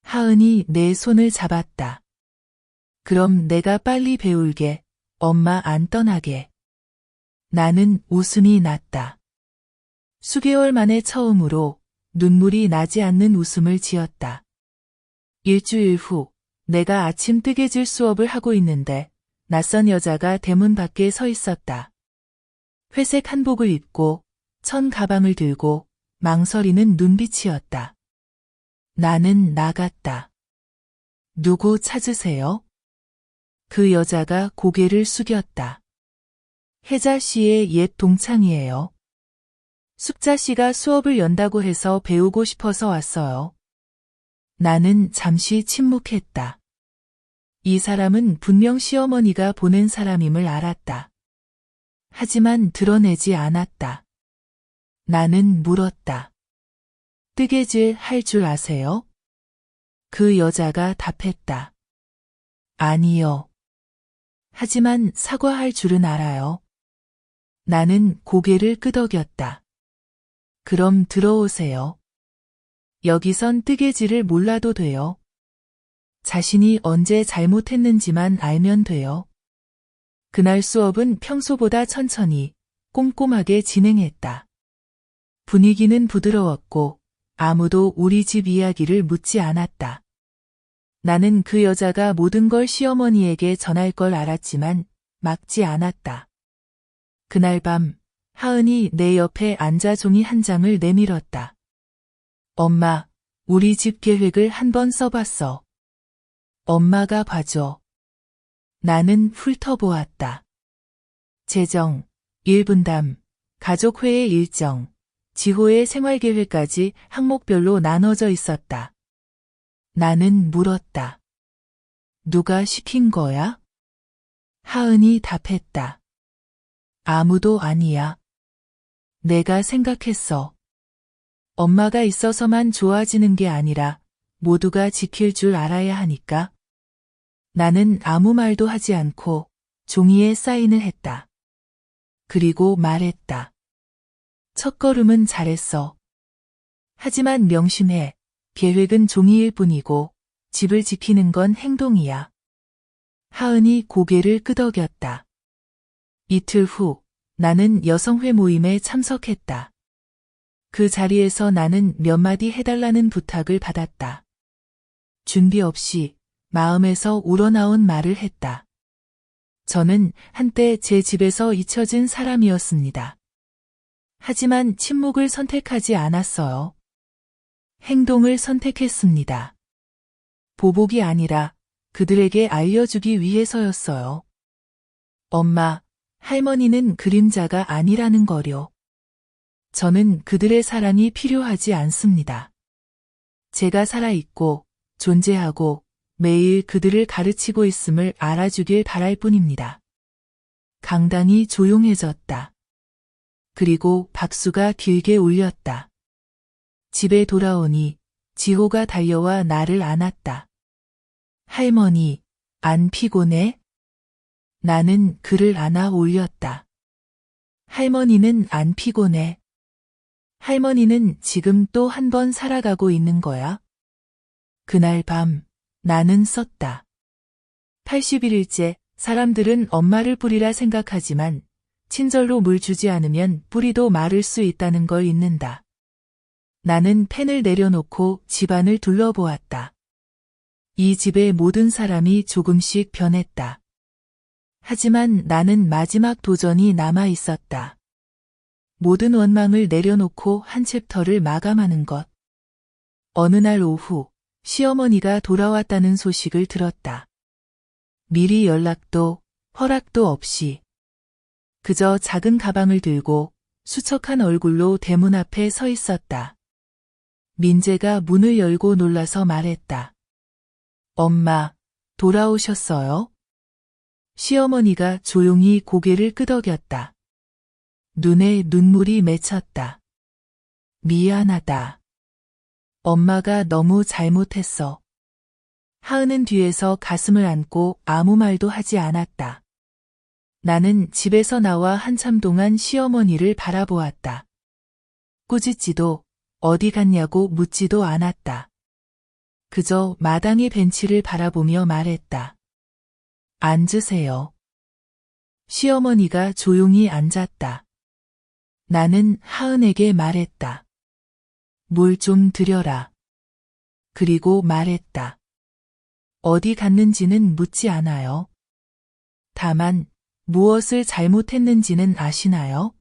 [SPEAKER 1] 하은이 내 손을 잡았다. 그럼 내가 빨리 배울게. 엄마 안 떠나게. 나는 웃음이 났다. 수개월 만에 처음으로 눈물이 나지 않는 웃음을 지었다. 일주일 후 내가 아침 뜨개질 수업을 하고 있는데 낯선 여자가 대문 밖에 서 있었다. 회색 한복을 입고 천 가방을 들고 망설이는 눈빛이었다. 나는 나갔다. 누구 찾으세요? 그 여자가 고개를 숙였다. 혜자 씨의 옛 동창이에요. 숙자 씨가 수업을 연다고 해서 배우고 싶어서 왔어요. 나는 잠시 침묵했다. 이 사람은 분명 시어머니가 보낸 사람임을 알았다. 하지만 드러내지 않았다. 나는 물었다. 뜨개질 할 줄 아세요? 그 여자가 답했다. 아니요. 하지만 사과할 줄은 알아요. 나는 고개를 끄덕였다. 그럼 들어오세요. 여기선 뜨개질을 몰라도 돼요. 자신이 언제 잘못했는지만 알면 돼요. 그날 수업은 평소보다 천천히, 꼼꼼하게 진행했다. 분위기는 부드러웠고 아무도 우리 집 이야기를 묻지 않았다. 나는 그 여자가 모든 걸 시어머니에게 전할 걸 알았지만 막지 않았다. 그날 밤 하은이 내 옆에 앉아 종이 한 장을 내밀었다. 엄마, 우리 집 계획을 한번 써봤어. 엄마가 봐줘. 나는 훑어보았다. 재정, 일분담, 가족회의 일정, 지호의 생활계획까지 항목별로 나눠져 있었다. 나는 물었다. 누가 시킨 거야? 하은이 답했다. 아무도 아니야. 내가 생각했어. 엄마가 있어서만 좋아지는 게 아니라 모두가 지킬 줄 알아야 하니까. 나는 아무 말도 하지 않고 종이에 사인을 했다. 그리고 말했다. 첫걸음은 잘했어. 하지만 명심해. 계획은 종이일 뿐이고 집을 지키는 건 행동이야. 하은이 고개를 끄덕였다. 이틀 후 나는 여성회 모임에 참석했다. 그 자리에서 나는 몇 마디 해달라는 부탁을 받았다. 준비 없이 마음에서 우러나온 말을 했다. 저는 한때 제 집에서 잊혀진 사람이었습니다. 하지만 침묵을 선택하지 않았어요. 행동을 선택했습니다. 보복이 아니라 그들에게 알려주기 위해서였어요. 엄마, 할머니는 그림자가 아니라는 거요. 저는 그들의 사랑이 필요하지 않습니다. 제가 살아있고 존재하고 매일 그들을 가르치고 있음을 알아주길 바랄 뿐입니다. 강당이 조용해졌다. 그리고 박수가 길게 울렸다. 집에 돌아오니 지호가 달려와 나를 안았다. 할머니, 안 피곤해? 나는 그를 안아 올렸다. 할머니는 안 피곤해. 할머니는 지금 또 한 번 살아가고 있는 거야. 그날 밤 나는 썼다. 81일째 사람들은 엄마를 뿌리라 생각하지만 친절로 물 주지 않으면 뿌리도 마를 수 있다는 걸 잊는다. 나는 펜을 내려놓고 집안을 둘러보았다. 이 집의 모든 사람이 조금씩 변했다. 하지만 나는 마지막 도전이 남아 있었다. 모든 원망을 내려놓고 한 챕터를 마감하는 것. 어느 날 오후 시어머니가 돌아왔다는 소식을 들었다. 미리 연락도 허락도 없이 그저 작은 가방을 들고 수척한 얼굴로 대문 앞에 서 있었다. 민재가 문을 열고 놀라서 말했다. 엄마, 돌아오셨어요? 시어머니가 조용히 고개를 끄덕였다. 눈에 눈물이 맺혔다. 미안하다. 엄마가 너무 잘못했어. 하은은 뒤에서 가슴을 안고 아무 말도 하지 않았다. 나는 집에서 나와 한참 동안 시어머니를 바라보았다. 꾸짖지도 어디 갔냐고 묻지도 않았다. 그저 마당의 벤치를 바라보며 말했다. 앉으세요. 시어머니가 조용히 앉았다. 나는 하은에게 말했다. 물 좀 드려라. 그리고 말했다. 어디 갔는지는 묻지 않아요. 다만 무엇을 잘못했는지는 아시나요?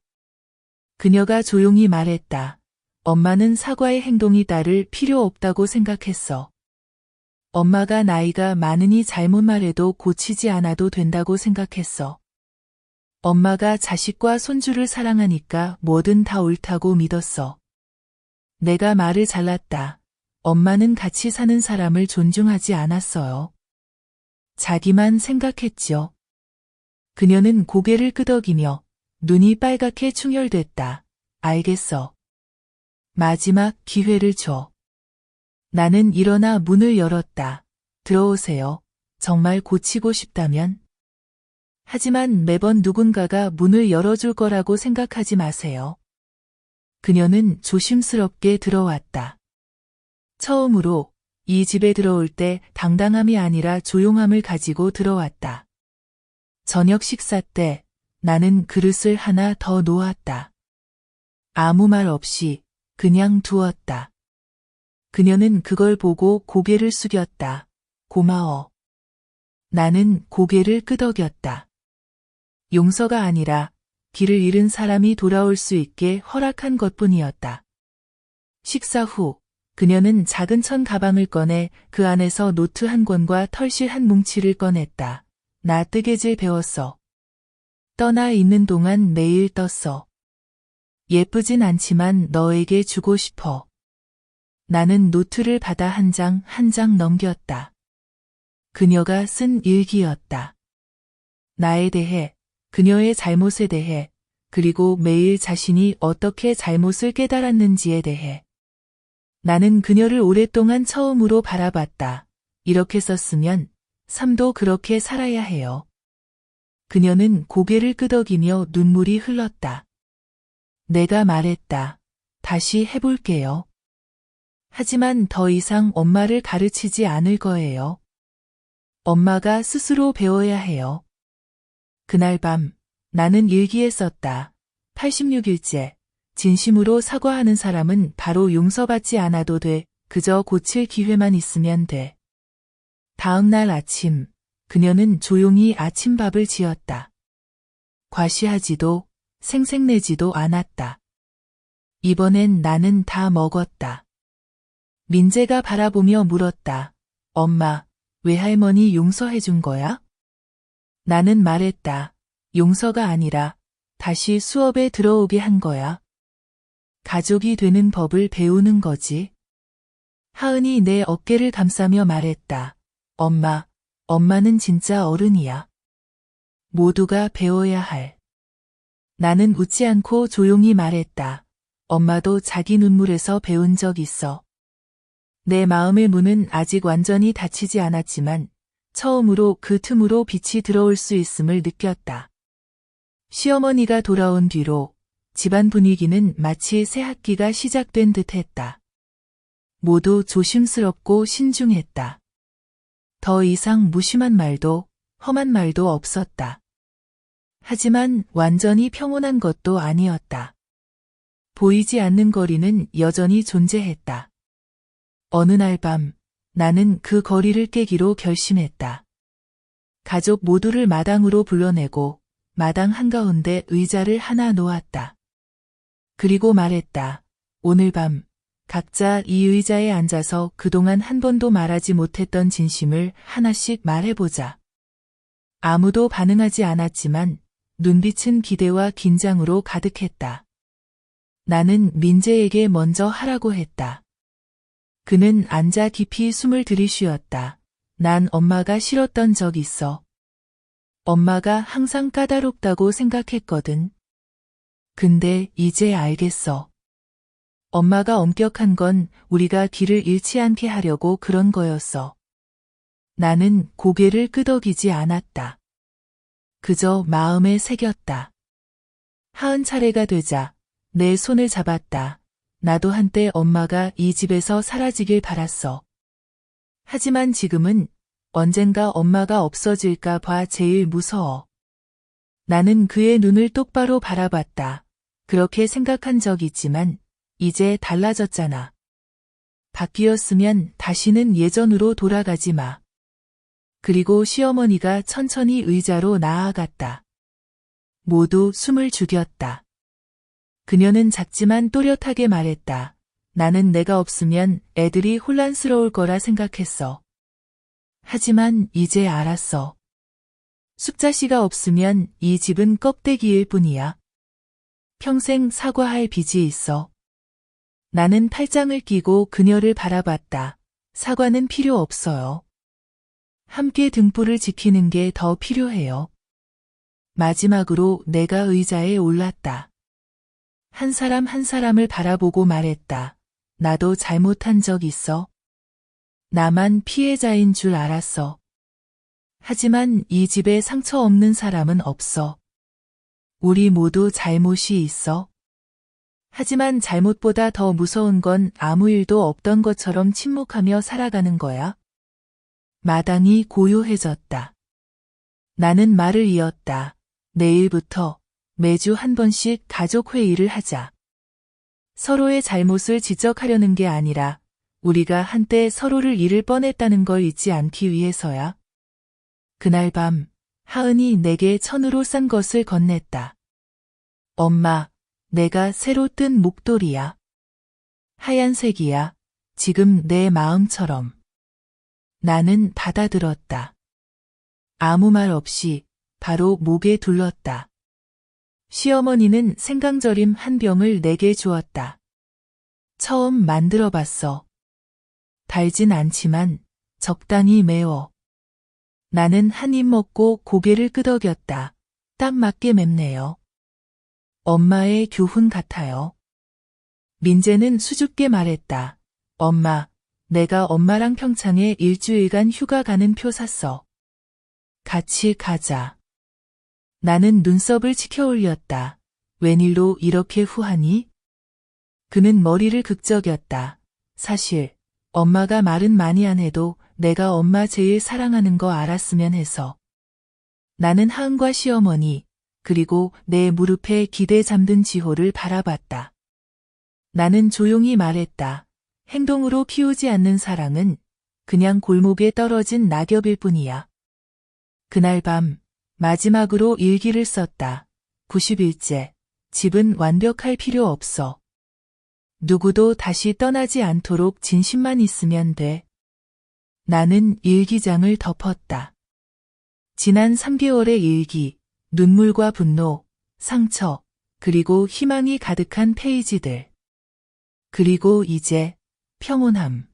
[SPEAKER 1] 그녀가 조용히 말했다. 엄마는 사과의 행동이 따를 필요 없다고 생각했어. 엄마가 나이가 많으니 잘못 말해도 고치지 않아도 된다고 생각했어. 엄마가 자식과 손주를 사랑하니까 뭐든 다 옳다고 믿었어. 내가 말을 잘랐다. 엄마는 같이 사는 사람을 존중하지 않았어요. 자기만 생각했죠. 그녀는 고개를 끄덕이며 눈이 빨갛게 충혈됐다. 알겠어. 마지막 기회를 줘. 나는 일어나 문을 열었다. 들어오세요. 정말 고치고 싶다면. 하지만 매번 누군가가 문을 열어줄 거라고 생각하지 마세요. 그녀는 조심스럽게 들어왔다. 처음으로 이 집에 들어올 때 당당함이 아니라 조용함을 가지고 들어왔다. 저녁 식사 때 나는 그릇을 하나 더 놓았다. 아무 말 없이 그냥 두었다. 그녀는 그걸 보고 고개를 숙였다. 고마워. 나는 고개를 끄덕였다. 용서가 아니라 길을 잃은 사람이 돌아올 수 있게 허락한 것뿐이었다. 식사 후 그녀는 작은 천 가방을 꺼내 그 안에서 노트 한 권과 털실 한 뭉치를 꺼냈다. 나 뜨개질 배웠어. 떠나 있는 동안 매일 떴어. 예쁘진 않지만 너에게 주고 싶어. 나는 노트를 받아 한 장 한 장 넘겼다. 그녀가 쓴 일기였다. 나에 대해, 그녀의 잘못에 대해, 그리고 매일 자신이 어떻게 잘못을 깨달았는지에 대해. 나는 그녀를 오랫동안 처음으로 바라봤다. 이렇게 썼으면 삶도 그렇게 살아야 해요. 그녀는 고개를 끄덕이며 눈물이 흘렀다. 내가 말했다. 다시 해볼게요. 하지만 더 이상 엄마를 가르치지 않을 거예요. 엄마가 스스로 배워야 해요. 그날 밤 나는 일기에 썼다. 86일째. 진심으로 사과하는 사람은 바로 용서받지 않아도 돼. 그저 고칠 기회만 있으면 돼. 다음 날 아침, 그녀는 조용히 아침밥을 지었다. 과시하지도 생색내지도 않았다. 이번엔 나는 다 먹었다. 민재가 바라보며 물었다. 엄마, 외할머니 용서해준 거야? 나는 말했다. 용서가 아니라 다시 수업에 들어오게 한 거야. 가족이 되는 법을 배우는 거지. 하은이 내 어깨를 감싸며 말했다. 엄마는 진짜 어른이야. 모두가 배워야 할. 나는 웃지 않고 조용히 말했다. 엄마도 자기 눈물에서 배운 적 있어. 내 마음의 문은 아직 완전히 닫히지 않았지만 처음으로 그 틈으로 빛이 들어올 수 있음을 느꼈다. 시어머니가 돌아온 뒤로 집안 분위기는 마치 새 학기가 시작된 듯했다. 모두 조심스럽고 신중했다. 더 이상 무심한 말도 험한 말도 없었다. 하지만 완전히 평온한 것도 아니었다. 보이지 않는 거리는 여전히 존재했다. 어느 날 밤 나는 그 거리를 깨기로 결심했다. 가족 모두를 마당으로 불러내고 마당 한가운데 의자를 하나 놓았다. 그리고 말했다. 오늘 밤 각자 이 의자에 앉아서 그동안 한 번도 말하지 못했던 진심을 하나씩 말해보자. 아무도 반응하지 않았지만 눈빛은 기대와 긴장으로 가득했다. 나는 민재에게 먼저 하라고 했다. 그는 앉아 깊이 숨을 들이쉬었다. 난 엄마가 싫었던 적 있어. 엄마가 항상 까다롭다고 생각했거든. 근데 이제 알겠어. 엄마가 엄격한 건 우리가 길을 잃지 않게 하려고 그런 거였어. 나는 고개를 끄덕이지 않았다. 그저 마음에 새겼다. 40차례가 되자 내 손을 잡았다. 나도 한때 엄마가 이 집에서 사라지길 바랐어. 하지만 지금은 언젠가 엄마가 없어질까 봐 제일 무서워. 나는 그의 눈을 똑바로 바라봤다. 그렇게 생각한 적 있지만 이제 달라졌잖아. 바뀌었으면 다시는 예전으로 돌아가지 마. 그리고 시어머니가 천천히 의자로 나아갔다. 모두 숨을 죽였다. 그녀는 작지만 또렷하게 말했다. 나는 내가 없으면 애들이 혼란스러울 거라 생각했어. 하지만 이제 알았어. 숙자씨가 없으면 이 집은 껍데기일 뿐이야. 평생 사과할 빚이 있어. 나는 팔짱을 끼고 그녀를 바라봤다. 사과는 필요 없어요. 함께 등불을 지키는 게 더 필요해요. 마지막으로 내가 의자에 올랐다. 한 사람 한 사람을 바라보고 말했다. 나도 잘못한 적 있어. 나만 피해자인 줄 알았어. 하지만 이 집에 상처 없는 사람은 없어. 우리 모두 잘못이 있어. 하지만 잘못보다 더 무서운 건 아무 일도 없던 것처럼 침묵하며 살아가는 거야. 마당이 고요해졌다. 나는 말을 이었다. 내일부터 매주 한 번씩 가족 회의를 하자. 서로의 잘못을 지적하려는 게 아니라 우리가 한때 서로를 잃을 뻔했다는 걸 잊지 않기 위해서야. 그날 밤 하은이 내게 천으로 싼 것을 건넸다. 엄마, 내가 새로 뜬 목도리야. 하얀색이야. 지금 내 마음처럼. 나는 받아들었다. 아무 말 없이 바로 목에 둘렀다. 시어머니는 생강절임 한 병을 내게 주었다. 처음 만들어봤어. 달진 않지만 적당히 매워. 나는 한 입 먹고 고개를 끄덕였다. 딱 맞게 맵네요. 엄마의 교훈 같아요. 민재는 수줍게 말했다. 엄마, 내가 엄마랑 평창에 일주일간 휴가 가는 표 샀어. 같이 가자. 나는 눈썹을 치켜 올렸다. 웬일로 이렇게 후하니? 그는 머리를 극적였다. 사실 엄마가 말은 많이 안 해도 내가 엄마 제일 사랑하는 거 알았으면 해서. 나는 하은과 시어머니 그리고 내 무릎에 기대 잠든 지호를 바라봤다. 나는 조용히 말했다. 행동으로 키우지 않는 사랑은 그냥 골목에 떨어진 낙엽일 뿐이야. 그날 밤 마지막으로 일기를 썼다. 90일째. 집은 완벽할 필요 없어. 누구도 다시 떠나지 않도록 진심만 있으면 돼. 나는 일기장을 덮었다. 지난 3개월의 일기, 눈물과 분노, 상처, 그리고 희망이 가득한 페이지들. 그리고 이제 평온함.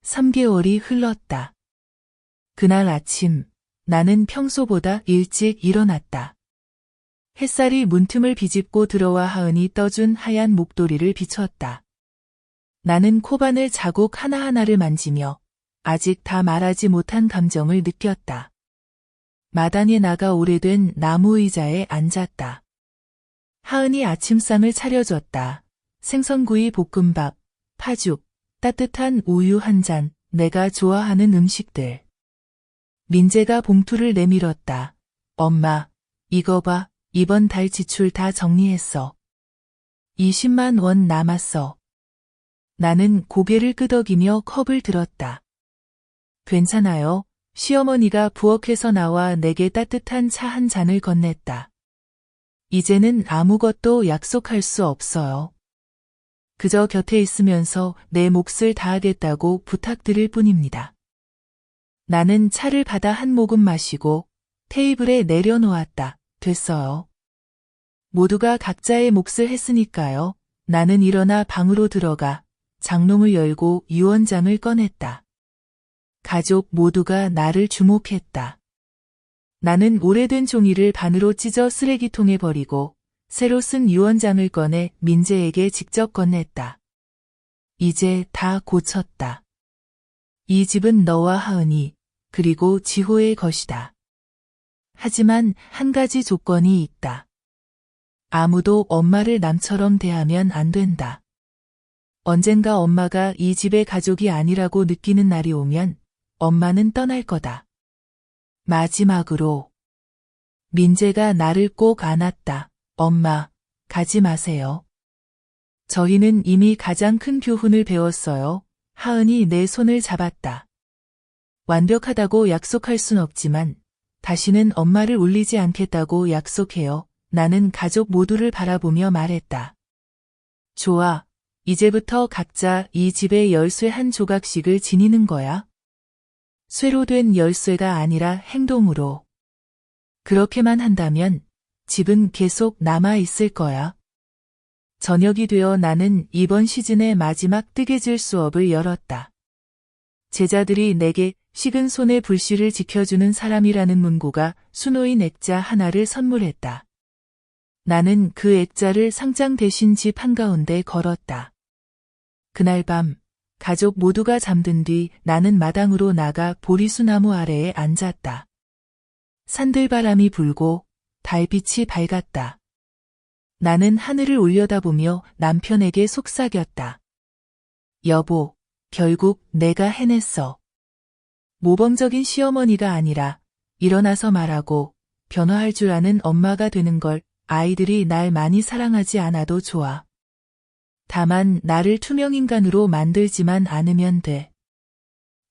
[SPEAKER 1] 3개월이 흘렀다. 그날 아침 나는 평소보다 일찍 일어났다. 햇살이 문틈을 비집고 들어와 하은이 떠준 하얀 목도리를 비췄다. 나는 코바늘 자국 하나하나를 만지며 아직 다 말하지 못한 감정을 느꼈다. 마당에 나가 오래된 나무 의자에 앉았다. 하은이 아침상을 차려줬다. 생선구이 볶음밥, 파죽, 따뜻한 우유 한 잔, 내가 좋아하는 음식들. 민재가 봉투를 내밀었다. 엄마, 이거 봐, 이번 달 지출 다 정리했어. 20만 원 남았어. 나는 고개를 끄덕이며 컵을 들었다. 괜찮아요. 시어머니가 부엌에서 나와 내게 따뜻한 차 한 잔을 건넸다. 이제는 아무것도 약속할 수 없어요. 그저 곁에 있으면서 내 몫을 다하겠다고 부탁드릴 뿐입니다. 나는 차를 받아 한 모금 마시고 테이블에 내려놓았다. 됐어요. 모두가 각자의 몫을 했으니까요. 나는 일어나 방으로 들어가 장롱을 열고 유언장을 꺼냈다. 가족 모두가 나를 주목했다. 나는 오래된 종이를 반으로 찢어 쓰레기통에 버리고 새로 쓴 유언장을 꺼내 민재에게 직접 건넸다. 이제 다 고쳤다. 이 집은 너와 하은이, 그리고 지호의 것이다. 하지만 한 가지 조건이 있다. 아무도 엄마를 남처럼 대하면 안 된다. 언젠가 엄마가 이 집의 가족이 아니라고 느끼는 날이 오면 엄마는 떠날 거다. 마지막으로 민재가 나를 꼭 안았다. 엄마, 가지 마세요. 저희는 이미 가장 큰 교훈을 배웠어요. 하은이 내 손을 잡았다. 완벽하다고 약속할 순 없지만 다시는 엄마를 울리지 않겠다고 약속해요. 나는 가족 모두를 바라보며 말했다. 좋아. 이제부터 각자 이 집의 열쇠 한 조각씩을 지니는 거야. 쇠로 된 열쇠가 아니라 행동으로. 그렇게만 한다면 집은 계속 남아 있을 거야. 저녁이 되어 나는 이번 시즌의 마지막 뜨개질 수업을 열었다. 제자들이 내게 식은 손의 불씨를 지켜주는 사람이라는 문구가 수놓인 액자 하나를 선물했다. 나는 그 액자를 상장 대신 집 한가운데 걸었다. 그날 밤 가족 모두가 잠든 뒤 나는 마당으로 나가 보리수나무 아래에 앉았다. 산들바람이 불고 달빛이 밝았다. 나는 하늘을 올려다보며 남편에게 속삭였다. 여보, 결국 내가 해냈어. 모범적인 시어머니가 아니라 일어나서 말하고 변화할 줄 아는 엄마가 되는 걸 아이들이 날 많이 사랑하지 않아도 좋아. 다만 나를 투명인간으로 만들지만 않으면 돼.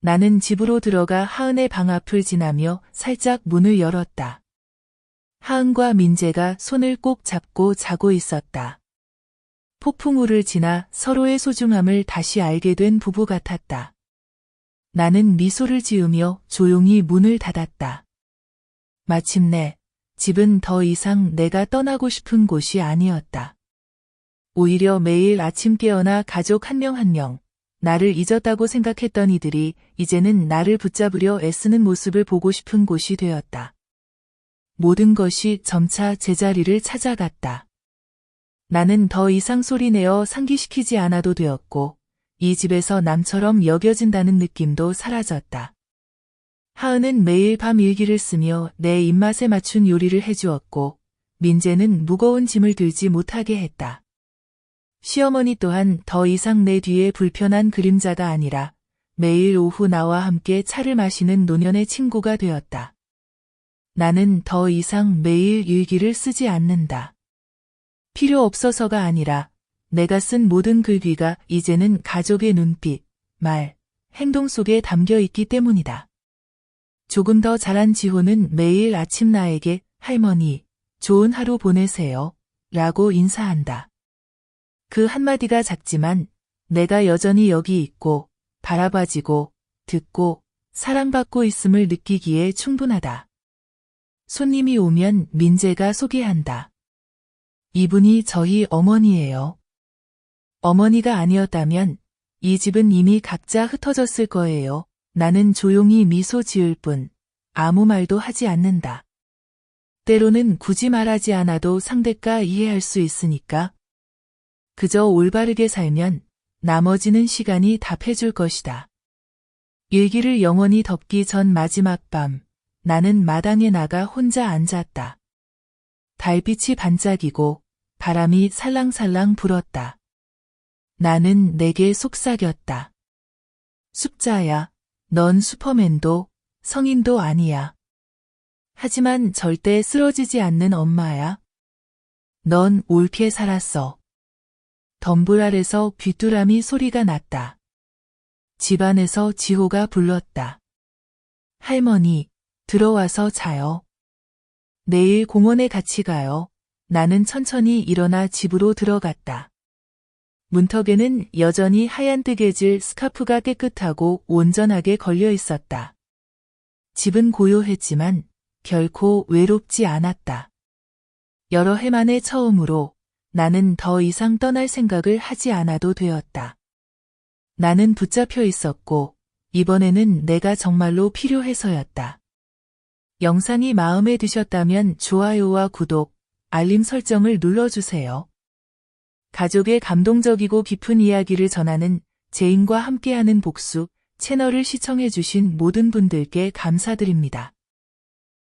[SPEAKER 1] 나는 집으로 들어가 하은의 방 앞을 지나며 살짝 문을 열었다. 하은과 민재가 손을 꼭 잡고 자고 있었다. 폭풍우를 지나 서로의 소중함을 다시 알게 된 부부 같았다. 나는 미소를 지으며 조용히 문을 닫았다. 마침내 집은 더 이상 내가 떠나고 싶은 곳이 아니었다. 오히려 매일 아침 깨어나 가족 한 명 한 명, 나를 잊었다고 생각했던 이들이 이제는 나를 붙잡으려 애쓰는 모습을 보고 싶은 곳이 되었다. 모든 것이 점차 제자리를 찾아갔다. 나는 더 이상 소리내어 상기시키지 않아도 되었고, 이 집에서 남처럼 여겨진다는 느낌도 사라졌다. 하은은 매일 밤 일기를 쓰며 내 입맛에 맞춘 요리를 해주었고, 민재는 무거운 짐을 들지 못하게 했다. 시어머니 또한 더 이상 내 뒤에 불편한 그림자가 아니라 매일 오후 나와 함께 차를 마시는 노년의 친구가 되었다. 나는 더 이상 매일 일기를 쓰지 않는다. 필요 없어서가 아니라 내가 쓴 모든 글귀가 이제는 가족의 눈빛, 말, 행동 속에 담겨 있기 때문이다. 조금 더 자란 지호는 매일 아침 나에게 할머니, 좋은 하루 보내세요 라고 인사한다. 그 한마디가 작지만 내가 여전히 여기 있고 바라봐지고 듣고 사랑받고 있음을 느끼기에 충분하다. 손님이 오면 민재가 소개한다. 이분이 저희 어머니예요. 어머니가 아니었다면 이 집은 이미 각자 흩어졌을 거예요. 나는 조용히 미소 지을 뿐 아무 말도 하지 않는다. 때로는 굳이 말하지 않아도 상대가 이해할 수 있으니까. 그저 올바르게 살면 나머지는 시간이 답해줄 것이다. 일기를 영원히 덮기 전 마지막 밤, 나는 마당에 나가 혼자 앉았다. 달빛이 반짝이고 바람이 살랑살랑 불었다. 나는 내게 속삭였다. 숫자야, 넌 슈퍼맨도 성인도 아니야. 하지만 절대 쓰러지지 않는 엄마야. 넌 옳게 살았어. 덤불 아래서 귀뚜라미 소리가 났다. 집안에서 지호가 불렀다. 할머니, 들어와서 자요. 내일 공원에 같이 가요. 나는 천천히 일어나 집으로 들어갔다. 문턱에는 여전히 하얀 뜨개질 스카프가 깨끗하고 온전하게 걸려 있었다. 집은 고요했지만 결코 외롭지 않았다. 여러 해 만에 처음으로 나는 더 이상 떠날 생각을 하지 않아도 되었다. 나는 붙잡혀 있었고 이번에는 내가 정말로 필요해서였다. 영상이 마음에 드셨다면 좋아요와 구독, 알림 설정을 눌러주세요. 가족의 감동적이고 깊은 이야기를 전하는 제인과 함께하는 복수 채널을 시청해주신 모든 분들께 감사드립니다.